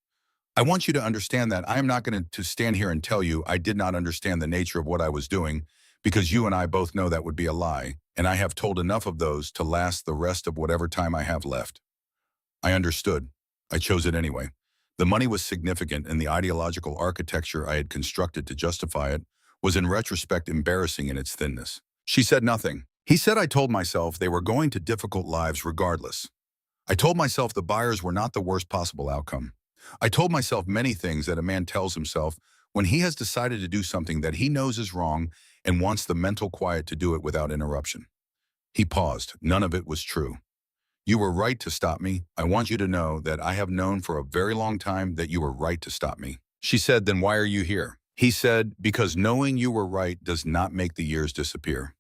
I want you to understand that. I am not going to stand here and tell you I did not understand the nature of what I was doing, because you and I both know that would be a lie, and I have told enough of those to last the rest of whatever time I have left. I understood. I chose it anyway. The money was significant, and the ideological architecture I had constructed to justify it was in retrospect embarrassing in its thinness." She said nothing. He said, "I told myself they were going to difficult lives regardless. I told myself the buyers were not the worst possible outcome. I told myself many things that a man tells himself when he has decided to do something that he knows is wrong and wants the mental quiet to do it without interruption." He paused. "None of it was true. You were right to stop me. I want you to know that I have known for a very long time that you were right to stop me." She said, "Then why are you here?" He said, "Because knowing you were right does not make the years disappear.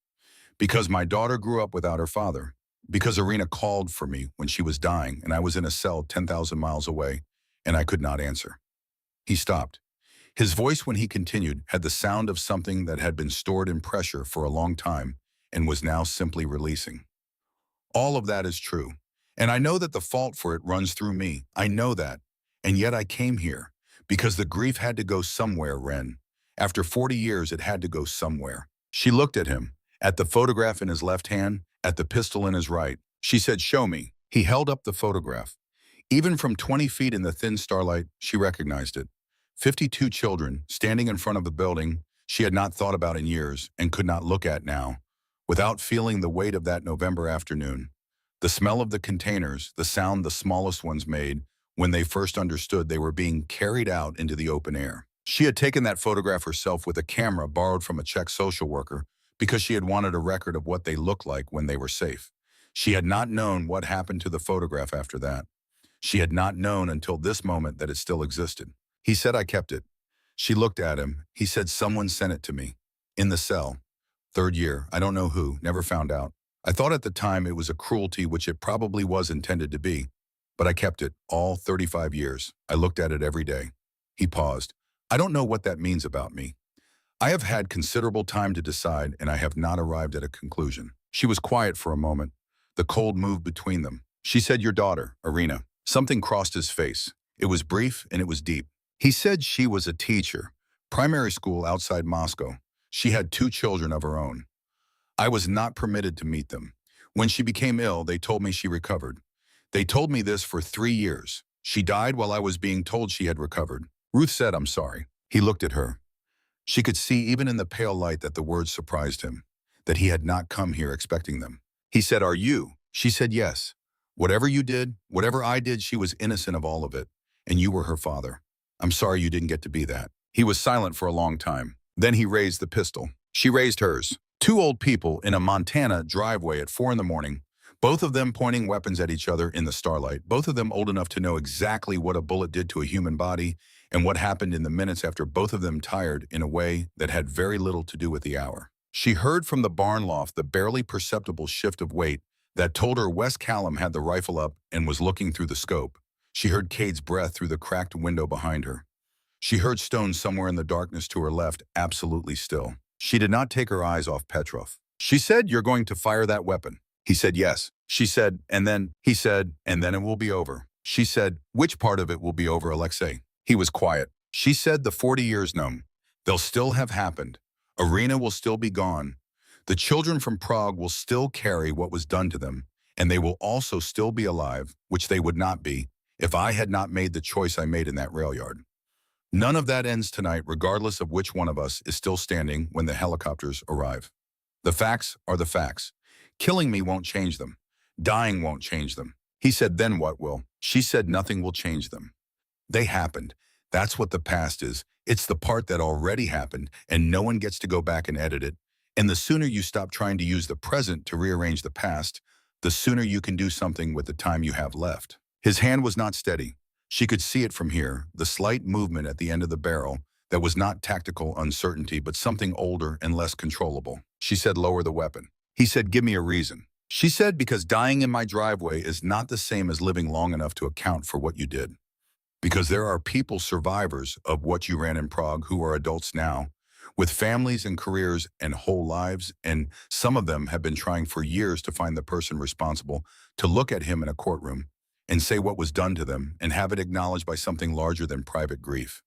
Because my daughter grew up without her father. Because Irina called for me when she was dying and I was in a cell 10,000 miles away and I could not answer." He stopped. His voice, when he continued, had the sound of something that had been stored in pressure for a long time and was now simply releasing. "All of that is true. And I know that the fault for it runs through me. I know that. And yet I came here. Because the grief had to go somewhere, Ren. After 40 years, it had to go somewhere." She looked at him, at the photograph in his left hand, at the pistol in his right. She said, "Show me." He held up the photograph. Even from 20 feet in the thin starlight, she recognized it. 52 children standing in front of the building she had not thought about in years and could not look at now, without feeling the weight of that November afternoon. The smell of the containers, the sound the smallest ones made when they first understood they were being carried out into the open air. She had taken that photograph herself with a camera borrowed from a Czech social worker because she had wanted a record of what they looked like when they were safe. She had not known what happened to the photograph after that. She had not known until this moment that it still existed. He said, I kept it. She looked at him. He said, someone sent it to me. In the cell. Third year. I don't know who. Never found out. I thought at the time it was a cruelty, which it probably was intended to be. But I kept it all 35 years. I looked at it every day. He paused. I don't know what that means about me. I have had considerable time to decide, and I have not arrived at a conclusion. She was quiet for a moment. The cold moved between them. She said, your daughter, Irina. Something crossed his face. It was brief and it was deep. He said she was a teacher, primary school outside Moscow. She had 2 children of her own. I was not permitted to meet them. When she became ill, they told me she recovered. They told me this for 3 years. She died while I was being told she had recovered. Ruth said, I'm sorry. He looked at her. She could see even in the pale light that the words surprised him, that he had not come here expecting them. He said, are you? She said, yes. Whatever you did, whatever I did, she was innocent of all of it, and you were her father. I'm sorry you didn't get to be that. He was silent for a long time. Then he raised the pistol. She raised hers. 2 old people in a Montana driveway at 4 in the morning, both of them pointing weapons at each other in the starlight, both of them old enough to know exactly what a bullet did to a human body and what happened in the minutes after, both of them tired in a way that had very little to do with the hour. She heard from the barn loft the barely perceptible shift of weight that told her Wes Callum had the rifle up and was looking through the scope. She heard Cade's breath through the cracked window behind her. She heard stones somewhere in the darkness to her left, absolutely still. She did not take her eyes off Petrov. She said, you're going to fire that weapon. He said, yes. She said, and then, he said, and then it will be over. She said, which part of it will be over, Alexei? He was quiet. She said, the 40 years, no. They'll still have happened. Irina will still be gone. The children from Prague will still carry what was done to them, and they will also still be alive, which they would not be, if I had not made the choice I made in that rail yard. None of that ends tonight, regardless of which one of us is still standing when the helicopters arrive. The facts are the facts. Killing me won't change them. Dying won't change them. He said, then what will? She said, nothing will change them. They happened. That's what the past is. It's the part that already happened, and no one gets to go back and edit it. And the sooner you stop trying to use the present to rearrange the past, the sooner you can do something with the time you have left. His hand was not steady. She could see it from here, the slight movement at the end of the barrel that was not tactical uncertainty, but something older and less controllable. She said, lower the weapon. He said, give me a reason. She said, because dying in my driveway is not the same as living long enough to account for what you did. Because there are people, survivors of what you ran in Prague, who are adults now, with families and careers and whole lives, and some of them have been trying for years to find the person responsible, to look at him in a courtroom and say what was done to them and have it acknowledged by something larger than private grief.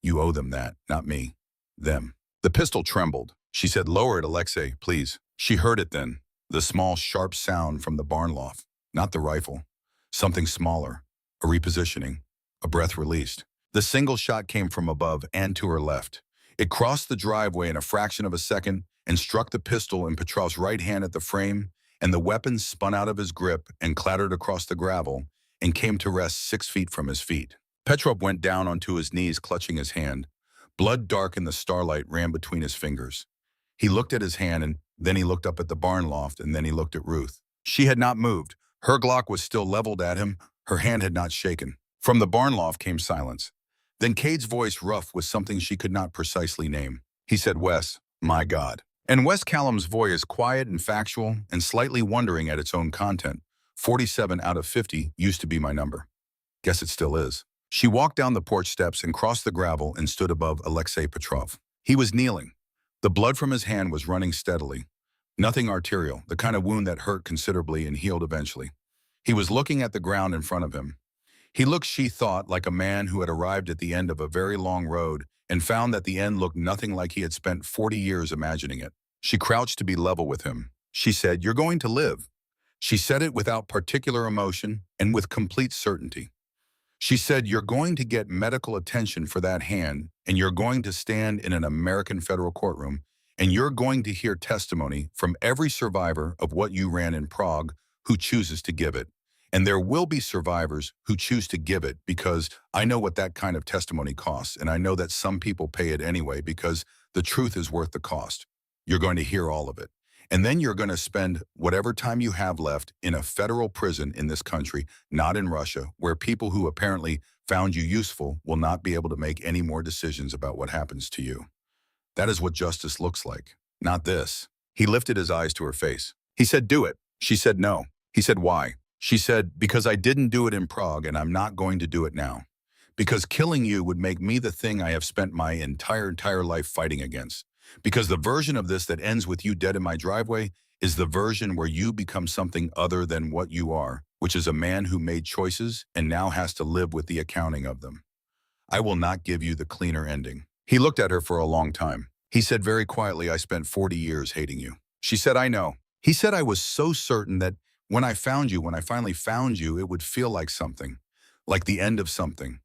You owe them that, not me. Them. The pistol trembled. She said, lower it, Alexei, please. She heard it then, the small, sharp sound from the barn loft, not the rifle. Something smaller, a repositioning, a breath released. The single shot came from above and to her left. It crossed the driveway in a fraction of a second and struck the pistol in Petrov's right hand at the frame, and the weapon spun out of his grip and clattered across the gravel and came to rest 6 feet from his feet. Petrov went down onto his knees, clutching his hand. Blood dark in the starlight ran between his fingers. He looked at his hand, and then he looked up at the barn loft, and then he looked at Ruth. She had not moved. Her Glock was still leveled at him. Her hand had not shaken. From the barn loft came silence. Then Cade's voice, rough with something she could not precisely name. He said, Wes, my God. And Wes Callum's voice, quiet and factual and slightly wondering at its own content. 47 out of 50 used to be my number. Guess it still is. She walked down the porch steps and crossed the gravel and stood above Alexei Petrov. He was kneeling. The blood from his hand was running steadily. Nothing arterial, the kind of wound that hurt considerably and healed eventually. He was looking at the ground in front of him. He looked, she thought, like a man who had arrived at the end of a very long road and found that the end looked nothing like he had spent 40 years imagining it. She crouched to be level with him. She said, you're going to live. She said it without particular emotion and with complete certainty. She said, you're going to get medical attention for that hand, and you're going to stand in an American federal courtroom, and you're going to hear testimony from every survivor of what you ran in Prague who chooses to give it. And there will be survivors who choose to give it because I know what that kind of testimony costs, and I know that some people pay it anyway because the truth is worth the cost. You're going to hear all of it. And then you're going to spend whatever time you have left in a federal prison in this country, not in Russia, where people who apparently found you useful will not be able to make any more decisions about what happens to you. That is what justice looks like, not this. He lifted his eyes to her face. He said, "Do it." She said, "No." He said, "Why?" She said, "Because I didn't do it in Prague and I'm not going to do it now. Because killing you would make me the thing I have spent my entire life fighting against. Because the version of this that ends with you dead in my driveway is the version where you become something other than what you are, which is a man who made choices and now has to live with the accounting of them. I will not give you the cleaner ending." He looked at her for a long time. He said very quietly, "I spent 40 years hating you." She said, "I know." He said, "I was so certain that when I finally found you, it would feel like something, like the end of something,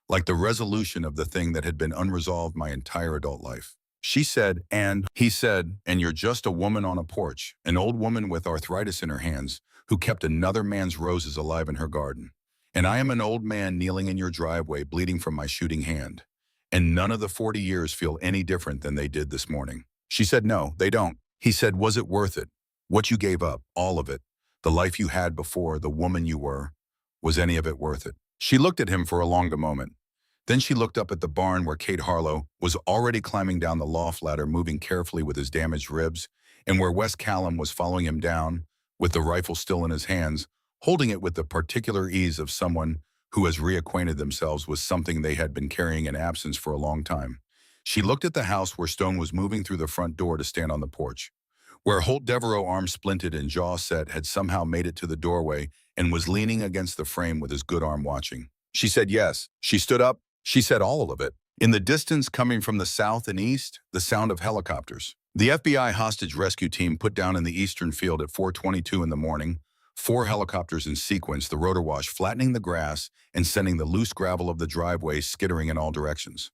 like the resolution of the thing that had been unresolved my entire adult life." She said, "And," he said, "and you're just a woman on a porch, an old woman with arthritis in her hands, who kept another man's roses alive in her garden. And I am an old man kneeling in your driveway, bleeding from my shooting hand. And none of the 40 years feel any different than they did this morning." She said, "No, they don't." He said, "Was it worth it? What you gave up, all of it, the life you had before, the woman you were, was any of it worth it?" She looked at him for a longer moment. Then she looked up at the barn where Kate Harlow was already climbing down the loft ladder, moving carefully with his damaged ribs, and where Wes Callum was following him down, with the rifle still in his hands, holding it with the particular ease of someone who has reacquainted themselves with something they had been carrying in absence for a long time. She looked at the house where Stone was moving through the front door to stand on the porch, where Holt Devereaux, arms splinted and jaw set, had somehow made it to the doorway and was leaning against the frame with his good arm watching. She said yes. She stood up. She said all of it. In the distance, coming from the south and east, the sound of helicopters. The FBI hostage rescue team put down in the eastern field at 4:22 in the morning, 4 helicopters in sequence, the rotor wash flattening the grass and sending the loose gravel of the driveway skittering in all directions.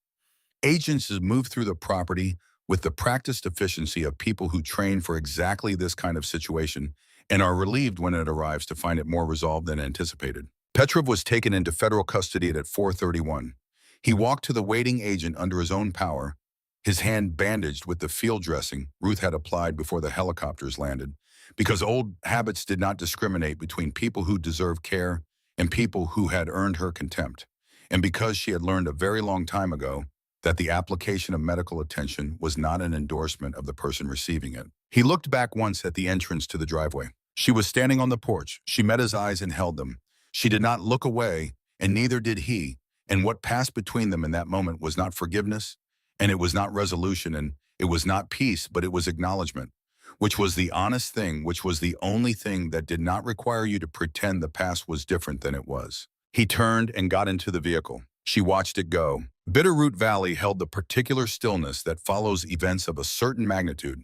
Agents moved through the property with the practiced efficiency of people who train for exactly this kind of situation and are relieved when it arrives to find it more resolved than anticipated. Petrov was taken into federal custody at 4:31. He walked to the waiting agent under his own power, his hand bandaged with the field dressing Ruth had applied before the helicopters landed, because old habits did not discriminate between people who deserved care and people who had earned her contempt, and because she had learned a very long time ago that the application of medical attention was not an endorsement of the person receiving it. He looked back once at the entrance to the driveway. She was standing on the porch. She met his eyes and held them. She did not look away, and neither did he, and what passed between them in that moment was not forgiveness, and it was not resolution, and it was not peace, but it was acknowledgement, which was the honest thing, which was the only thing that did not require you to pretend the past was different than it was. He turned and got into the vehicle. She watched it go. Bitterroot Valley held the particular stillness that follows events of a certain magnitude,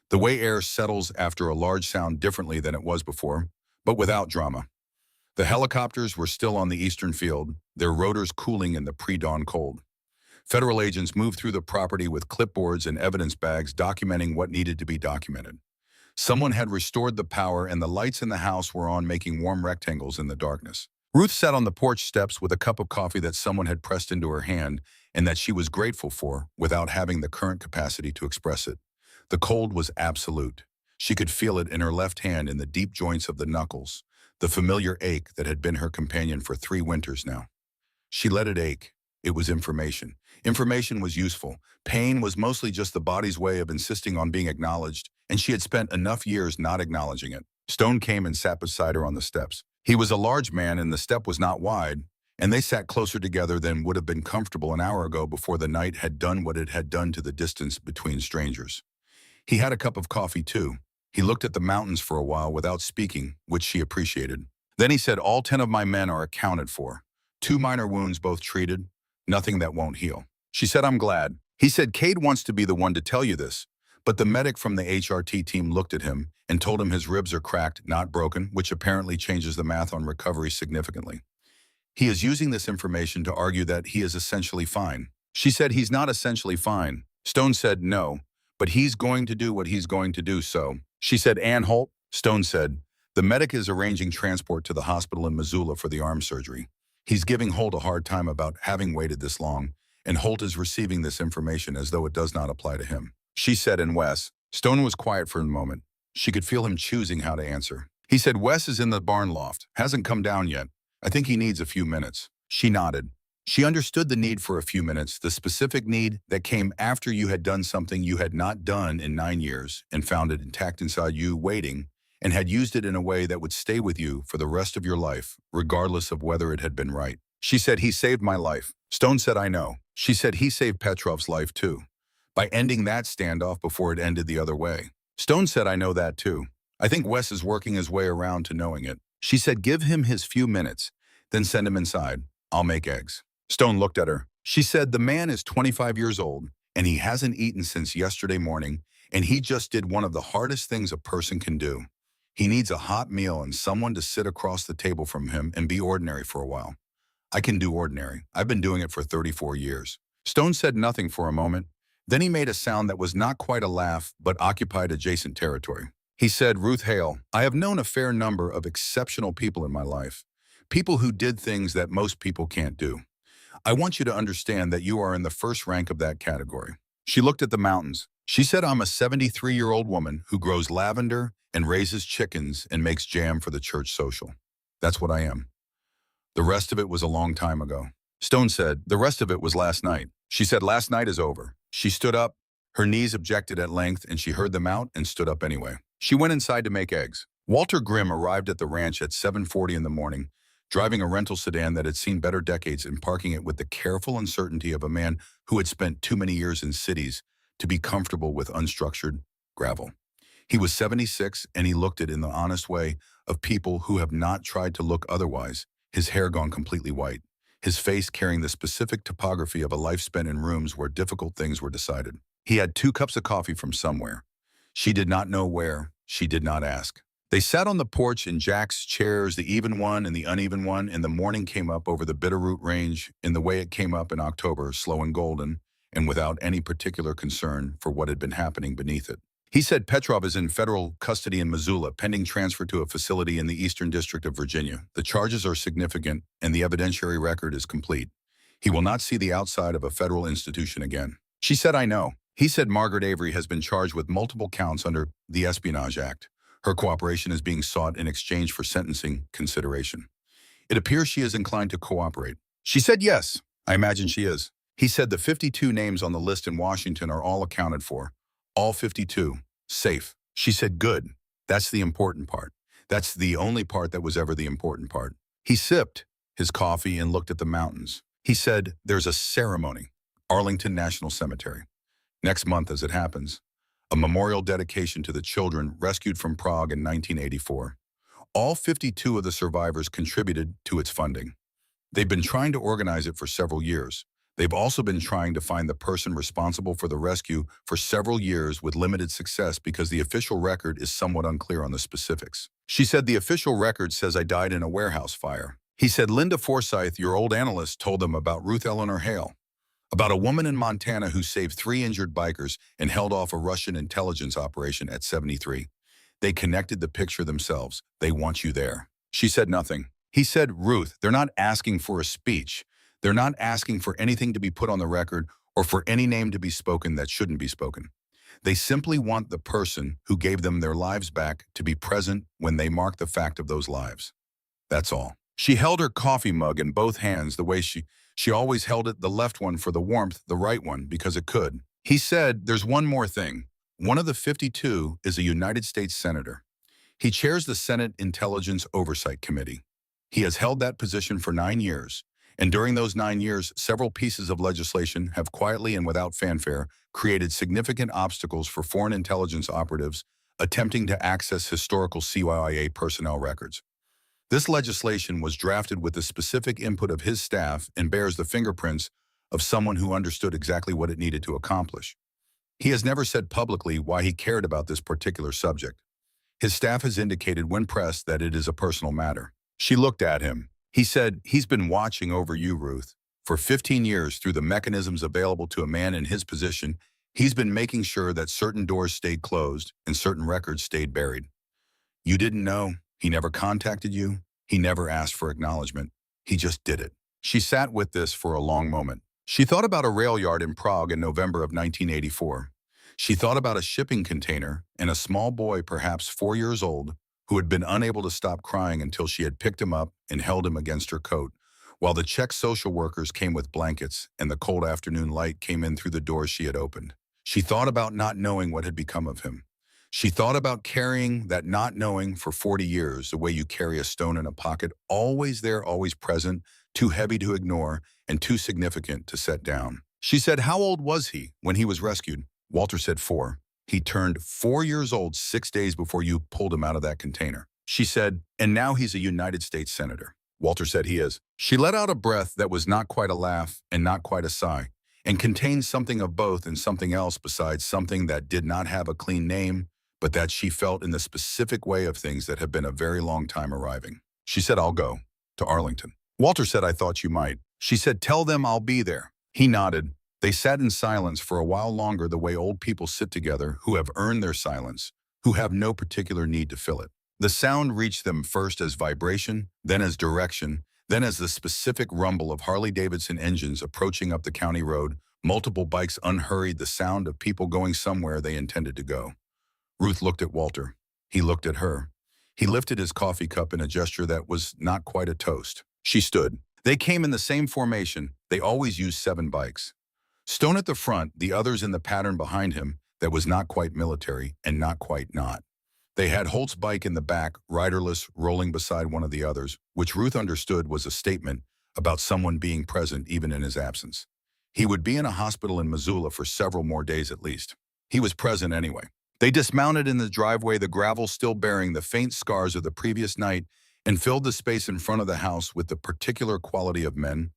the way air settles after a large sound differently than it was before, but without drama. The helicopters were still on the eastern field, their rotors cooling in the pre-dawn cold. Federal agents moved through the property with clipboards and evidence bags documenting what needed to be documented. Someone had restored the power and the lights in the house were on, making warm rectangles in the darkness. Ruth sat on the porch steps with a cup of coffee that someone had pressed into her hand and that she was grateful for without having the current capacity to express it. The cold was absolute. She could feel it in her left hand in the deep joints of the knuckles, the familiar ache that had been her companion for 3 winters now. She let it ache. It was information. Information was useful. Pain was mostly just the body's way of insisting on being acknowledged, and she had spent enough years not acknowledging it. Stone came and sat beside her on the steps. He was a large man and the step was not wide, and they sat closer together than would have been comfortable an hour ago before the night had done what it had done to the distance between strangers. He had a cup of coffee too. He looked at the mountains for a while without speaking, which she appreciated. Then he said, "All 10 of my men are accounted for. 2 minor wounds, both treated. Nothing that won't heal." She said, "I'm glad." He said, "Cade wants to be the one to tell you this." But the medic from the HRT team looked at him and told him his ribs are cracked, not broken, which apparently changes the math on recovery significantly. He is using this information to argue that he is essentially fine. She said, "He's not essentially fine." Stone said, "No, but he's going to do what he's going to do, so." She said, "Ann Holt?" Stone said, The medic is arranging transport to the hospital in Missoula for the arm surgery. He's giving Holt a hard time about having waited this long, and Holt is receiving this information as though it does not apply to him. She said, and Wes. Stone was quiet for a moment. She could feel him choosing how to answer. He said, Wes is in the barn loft. Hasn't come down yet. I think he needs a few minutes. She nodded. She understood the need for a few minutes, the specific need that came after you had done something you had not done in 9 years and found it intact inside you, waiting, and had used it in a way that would stay with you for the rest of your life, regardless of whether it had been right. She said, he saved my life. Stone said, I know. She said, he saved Petrov's life too, by ending that standoff before it ended the other way. Stone said, I know that too. I think Wes is working his way around to knowing it. She said, give him his few minutes, then send him inside. I'll make eggs. Stone looked at her. She said, the man is 25 years old, and he hasn't eaten since yesterday morning, and he just did one of the hardest things a person can do. He needs a hot meal and someone to sit across the table from him and be ordinary for a while. I can do ordinary. I've been doing it for 34 years. Stone said nothing for a moment. Then he made a sound that was not quite a laugh, but occupied adjacent territory. He said, Ruth Hale, I have known a fair number of exceptional people in my life. People who did things that most people can't do. I want you to understand that you are in the first rank of that category. She looked at the mountains. She said, I'm a 73-year-old woman who grows lavender and raises chickens and makes jam for the church social. That's what I am. The rest of it was a long time ago. Stone said, the rest of it was last night. She said, last night is over. She stood up. Her knees objected at length, and she heard them out and stood up anyway. She went inside to make eggs. Walter Grimm arrived at the ranch at 7:40 in the morning, driving a rental sedan that had seen better decades and parking it with the careful uncertainty of a man who had spent too many years in cities to be comfortable with unstructured gravel. He was 76, and he looked it in the honest way of people who have not tried to look otherwise, his hair gone completely white, his face carrying the specific topography of a life spent in rooms where difficult things were decided. He had 2 cups of coffee from somewhere. She did not know where. She did not ask. They sat on the porch in Jack's chairs, the even one and the uneven one, and the morning came up over the Bitterroot Range in the way it came up in October, slow and golden, and without any particular concern for what had been happening beneath it. He said Petrov is in federal custody in Missoula, pending transfer to a facility in the Eastern District of Virginia. The charges are significant, and the evidentiary record is complete. He will not see the outside of a federal institution again. She said, I know. He said Margaret Avery has been charged with multiple counts under the Espionage Act. Her cooperation is being sought in exchange for sentencing consideration. It appears she is inclined to cooperate. She said yes. I imagine she is. He said the 52 names on the list in Washington are all accounted for. All 52. Safe. She said, good. That's the important part. That's the only part that was ever the important part. He sipped his coffee and looked at the mountains. He said, there's a ceremony. Arlington National Cemetery. Next month, as it happens. A memorial dedication to the children rescued from Prague in 1984. All 52 of the survivors contributed to its funding. They've been trying to organize it for several years. They've also been trying to find the person responsible for the rescue for several years with limited success because the official record is somewhat unclear on the specifics. She said the official record says I died in a warehouse fire. He said Linda Forsyth, your old analyst, told them about Ruth Eleanor Hale, about a woman in Montana who saved 3 injured bikers and held off a Russian intelligence operation at 73. They connected the picture themselves. They want you there. She said nothing. He said, Ruth, they're not asking for a speech. They're not asking for anything to be put on the record or for any name to be spoken that shouldn't be spoken. They simply want the person who gave them their lives back to be present when they mark the fact of those lives. That's all. She held her coffee mug in both hands the way she always held it, the left one for the warmth, the right one because it could. He said, there's one more thing. One of the 52 is a United States Senator. He chairs the Senate Intelligence Oversight Committee. He has held that position for 9 years. And during those 9 years, several pieces of legislation have quietly and without fanfare created significant obstacles for foreign intelligence operatives attempting to access historical CIA personnel records. This legislation was drafted with the specific input of his staff and bears the fingerprints of someone who understood exactly what it needed to accomplish. He has never said publicly why he cared about this particular subject. His staff has indicated when pressed that it is a personal matter. She looked at him. He said, he's been watching over you, Ruth. For 15 years, through the mechanisms available to a man in his position, he's been making sure that certain doors stayed closed and certain records stayed buried. You didn't know? He never contacted you. He never asked for acknowledgement. He just did it. She sat with this for a long moment. She thought about a rail yard in Prague in November of 1984. She thought about a shipping container and a small boy, perhaps 4 years old, who had been unable to stop crying until she had picked him up and held him against her coat, while the Czech social workers came with blankets and the cold afternoon light came in through the doors she had opened. She thought about not knowing what had become of him. She thought about carrying that not knowing for 40 years, the way you carry a stone in a pocket, always there, always present, too heavy to ignore, and too significant to set down. She said, "How old was he when he was rescued?" Walter said 4. "He turned 4 years old 6 days before you pulled him out of that container." She said, "And now he's a United States Senator." Walter said, "He is." She let out a breath that was not quite a laugh and not quite a sigh, and contained something of both and something else besides, something that did not have a clean name, but that she felt in the specific way of things that have been a very long time arriving. She said, "I'll go to Arlington." Walter said, "I thought you might." She said, "Tell them I'll be there." He nodded. They sat in silence for a while longer, the way old people sit together who have earned their silence, who have no particular need to fill it. The sound reached them first as vibration, then as direction, then as the specific rumble of Harley-Davidson engines approaching up the county road, multiple bikes unhurried, the sound of people going somewhere they intended to go. Ruth looked at Walter. He looked at her. He lifted his coffee cup in a gesture that was not quite a toast. She stood. They came in the same formation. They always used 7 bikes. Stone at the front, the others in the pattern behind him that was not quite military and not quite not. They had Holt's bike in the back, riderless, rolling beside one of the others, which Ruth understood was a statement about someone being present even in his absence. He would be in a hospital in Missoula for several more days at least. He was present anyway. They dismounted in the driveway, the gravel still bearing the faint scars of the previous night, and filled the space in front of the house with the particular quality of men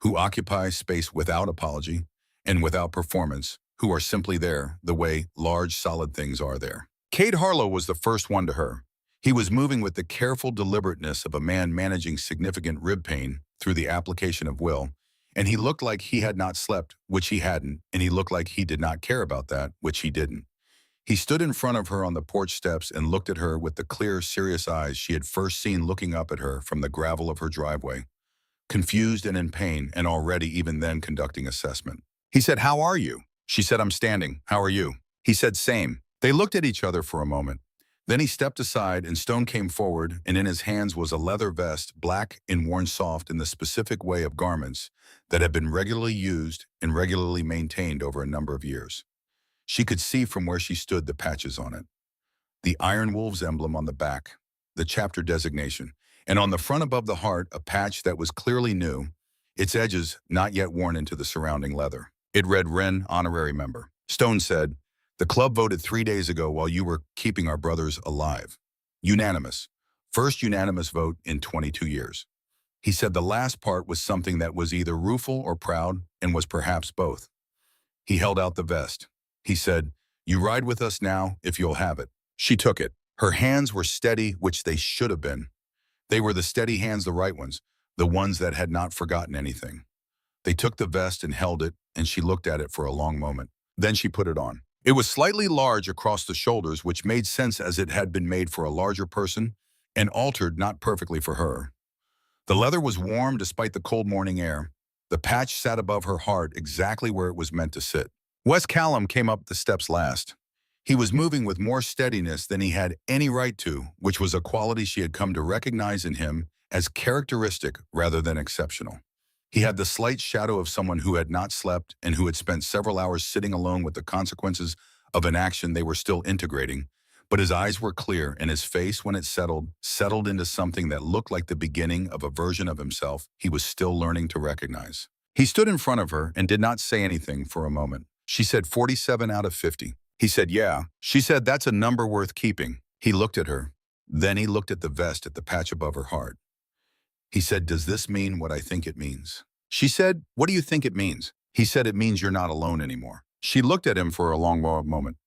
who occupy space without apology and without performance, who are simply there the way large, solid things are there. Cade Harlow was the first one to her. He was moving with the careful deliberateness of a man managing significant rib pain through the application of will, and he looked like he had not slept, which he hadn't, and he looked like he did not care about that, which he didn't. He stood in front of her on the porch steps and looked at her with the clear, serious eyes she had first seen looking up at her from the gravel of her driveway, confused and in pain, and already even then conducting assessment. He said, "How are you?" She said, "I'm standing. How are you?" He said, "Same." They looked at each other for a moment. Then he stepped aside and Stone came forward, and in his hands was a leather vest, black and worn soft in the specific way of garments that had been regularly used and regularly maintained over a number of years. She could see from where she stood the patches on it, the Iron Wolves emblem on the back, the chapter designation, and on the front above the heart a patch that was clearly new, its edges not yet worn into the surrounding leather. It read Wren Honorary Member. Stone said, "The club voted 3 days ago while you were keeping our brothers alive. Unanimous. First unanimous vote in 22 years. He said the last part was something that was either rueful or proud and was perhaps both. He held out the vest. He said, "You ride with us now if you'll have it." She took it. Her hands were steady, which they should have been. They were the steady hands, the right ones, the ones that had not forgotten anything. They took the vest and held it, and she looked at it for a long moment. Then she put it on. It was slightly large across the shoulders, which made sense as it had been made for a larger person and altered not perfectly for her. The leather was warm despite the cold morning air. The patch sat above her heart exactly where it was meant to sit. Wes Callum came up the steps last. He was moving with more steadiness than he had any right to, which was a quality she had come to recognize in him as characteristic rather than exceptional. He had the slight shadow of someone who had not slept and who had spent several hours sitting alone with the consequences of an action they were still integrating, but his eyes were clear and his face, when it settled into something that looked like the beginning of a version of himself he was still learning to recognize. He stood in front of her and did not say anything for a moment. She said 47 out of 50. He said, "Yeah." She said, "That's a number worth keeping." He looked at her. Then he looked at the vest at the patch above her heart. He said, "Does this mean what I think it means?" She said, "What do you think it means?" He said, "It means you're not alone anymore." She looked at him for a long moment.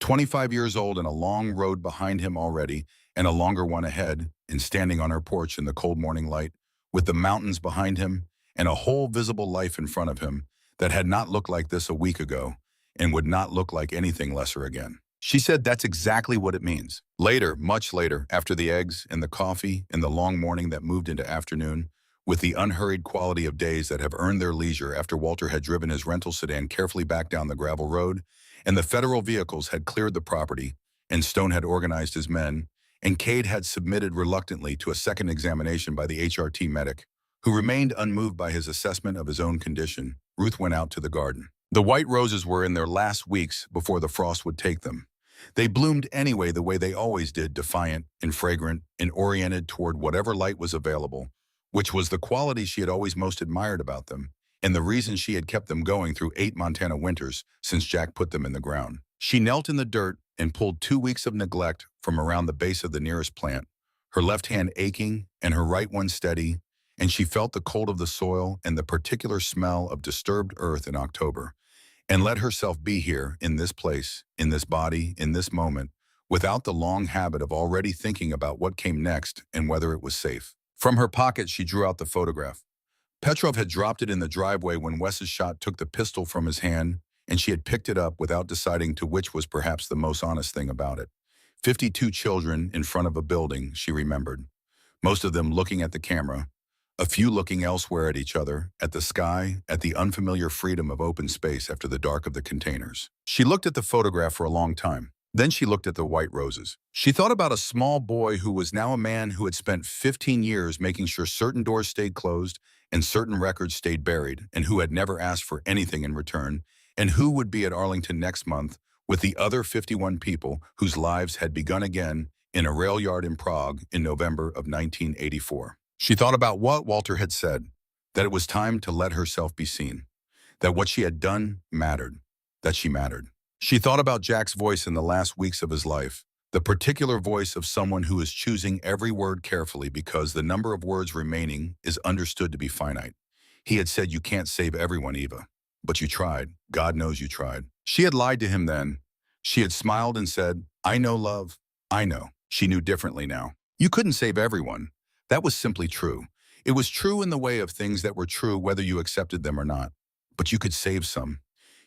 25 years old and a long road behind him already, and a longer one ahead, and standing on her porch in the cold morning light, with the mountains behind him, and a whole visible life in front of him that had not looked like this a week ago, and would not look like anything lesser again. She said that's exactly what it means. Later, much later, after the eggs and the coffee and the long morning that moved into afternoon, with the unhurried quality of days that have earned their leisure after Walter had driven his rental sedan carefully back down the gravel road, and the federal vehicles had cleared the property, and Stone had organized his men, and Cade had submitted reluctantly to a second examination by the HRT medic, who remained unmoved by his assessment of his own condition, Ruth went out to the garden. The white roses were in their last weeks before the frost would take them. They bloomed anyway the way they always did, defiant and fragrant and oriented toward whatever light was available, which was the quality she had always most admired about them, and the reason she had kept them going through 8 Montana winters since Jack put them in the ground. She knelt in the dirt and pulled 2 weeks of neglect from around the base of the nearest plant, her left hand aching and her right one steady, and she felt the cold of the soil and the particular smell of disturbed earth in October, and let herself be here, in this place, in this body, in this moment, without the long habit of already thinking about what came next and whether it was safe. From her pocket, she drew out the photograph. Petrov had dropped it in the driveway when Wes's shot took the pistol from his hand, and she had picked it up without deciding to which was perhaps the most honest thing about it. 52 children in front of a building, she remembered, most of them looking at the camera, a few looking elsewhere at each other, at the sky, at the unfamiliar freedom of open space after the dark of the containers. She looked at the photograph for a long time. Then she looked at the white roses. She thought about a small boy who was now a man who had spent 15 years making sure certain doors stayed closed and certain records stayed buried, and who had never asked for anything in return, and who would be at Arlington next month with the other 51 people whose lives had begun again in a rail yard in Prague in November of 1984. She thought about what Walter had said, that it was time to let herself be seen, that what she had done mattered, that she mattered. She thought about Jack's voice in the last weeks of his life, the particular voice of someone who is choosing every word carefully because the number of words remaining is understood to be finite. He had said, "You can't save everyone, Eva, but you tried. God knows you tried." She had lied to him then. She had smiled and said, "I know, love. I know." She knew differently now. You couldn't save everyone. That was simply true. It was true in the way of things that were true whether you accepted them or not. But you could save some.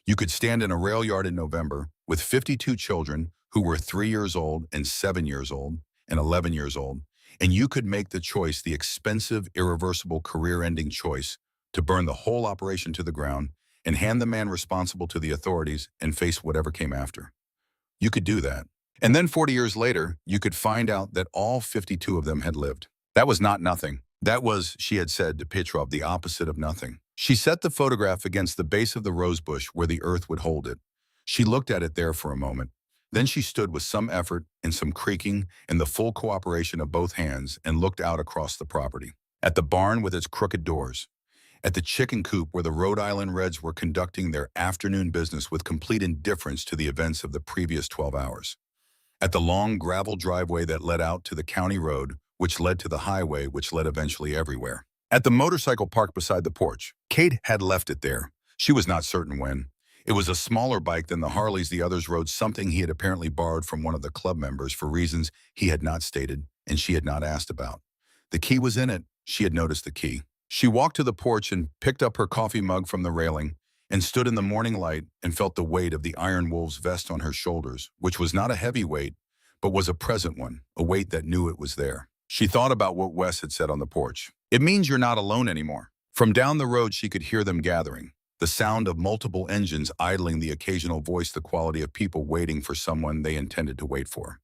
You could stand in a rail yard in November with 52 children who were 3 years old and 7 years old and 11 years old, and you could make the choice, the expensive, irreversible, career-ending choice, to burn the whole operation to the ground and hand the man responsible to the authorities and face whatever came after. You could do that. And then 40 years later, you could find out that all 52 of them had lived. That was not nothing. That was, she had said to Petrov, the opposite of nothing. She set the photograph against the base of the rosebush where the earth would hold it. She looked at it there for a moment. Then she stood with some effort and some creaking and the full cooperation of both hands and looked out across the property. At the barn with its crooked doors. At the chicken coop where the Rhode Island Reds were conducting their afternoon business with complete indifference to the events of the previous 12 hours. At the long gravel driveway that led out to the county road, which led to the highway, which led eventually everywhere. At the motorcycle parked beside the porch. Kate had left it there. She was not certain when. It was a smaller bike than the Harleys the others rode, something he had apparently borrowed from one of the club members for reasons he had not stated and she had not asked about. The key was in it. She had noticed the key. She walked to the porch and picked up her coffee mug from the railing and stood in the morning light and felt the weight of the Iron Wolf's vest on her shoulders, which was not a heavy weight, but was a present one, a weight that knew it was there. She thought about what Wes had said on the porch. "It means you're not alone anymore." From down the road, she could hear them gathering. The sound of multiple engines idling, the occasional voice, the quality of people waiting for someone they intended to wait for.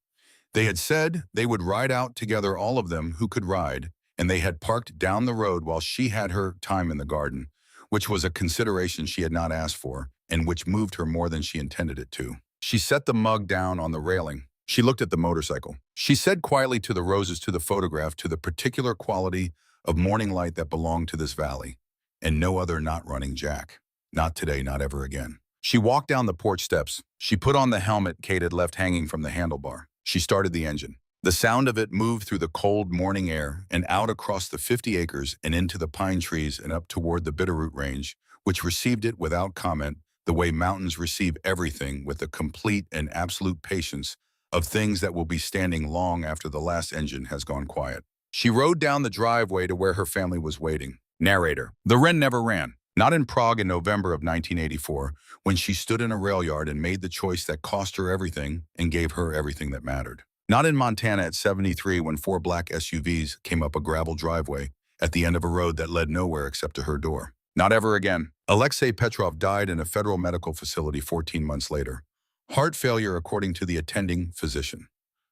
They had said they would ride out together, all of them who could ride, and they had parked down the road while she had her time in the garden, which was a consideration she had not asked for and which moved her more than she intended it to. She set the mug down on the railing. She looked at the motorcycle. She said quietly to the roses, to the photograph, to the particular quality of morning light that belonged to this valley, and no other, not running Jack. Not today, not ever again. She walked down the porch steps. She put on the helmet Kate had left hanging from the handlebar. She started the engine. The sound of it moved through the cold morning air and out across the 50 acres and into the pine trees and up toward the Bitterroot Range, which received it without comment, the way mountains receive everything, with the complete and absolute patience of things that will be standing long after the last engine has gone quiet. She rode down the driveway to where her family was waiting. Narrator. The wren never ran. Not in Prague in November of 1984, when she stood in a rail yard and made the choice that cost her everything and gave her everything that mattered. Not in Montana at 73, when four black SUVs came up a gravel driveway at the end of a road that led nowhere except to her door. Not ever again. Alexei Petrov died in a federal medical facility 14 months later. Heart failure, according to the attending physician.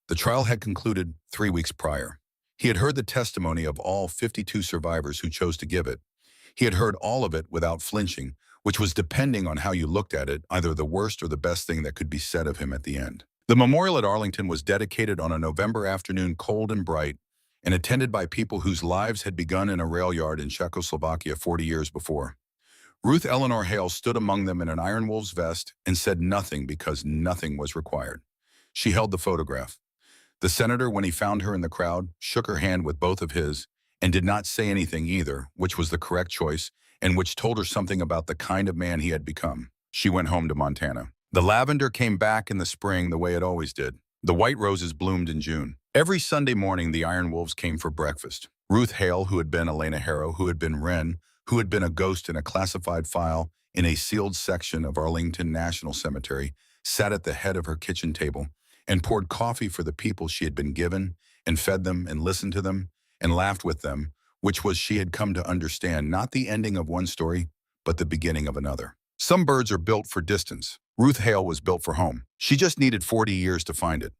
The trial had concluded 3 weeks prior. He had heard the testimony of all 52 survivors who chose to give it. He had heard all of it without flinching, which was, depending on how you looked at it, either the worst or the best thing that could be said of him at the end. The memorial at Arlington was dedicated on a November afternoon, cold and bright, and attended by people whose lives had begun in a rail yard in Czechoslovakia 40 years before. Ruth Eleanor Hale stood among them in an Iron Wolves vest and said nothing because nothing was required. She held the photograph. The senator, when he found her in the crowd, shook her hand with both of his and did not say anything either, which was the correct choice and which told her something about the kind of man he had become. She went home to Montana. The lavender came back in the spring the way it always did. The white roses bloomed in June. Every Sunday morning, the Iron Wolves came for breakfast. Ruth Hale, who had been Elena Harrow, who had been Wren, who had been a ghost in a classified file in a sealed section of Arlington National Cemetery, sat at the head of her kitchen table and poured coffee for the people she had been given and fed them and listened to them and laughed with them, which was, she had come to understand, not the ending of one story, but the beginning of another. Some birds are built for distance. Ruth Hale was built for home. She just needed 40 years to find it.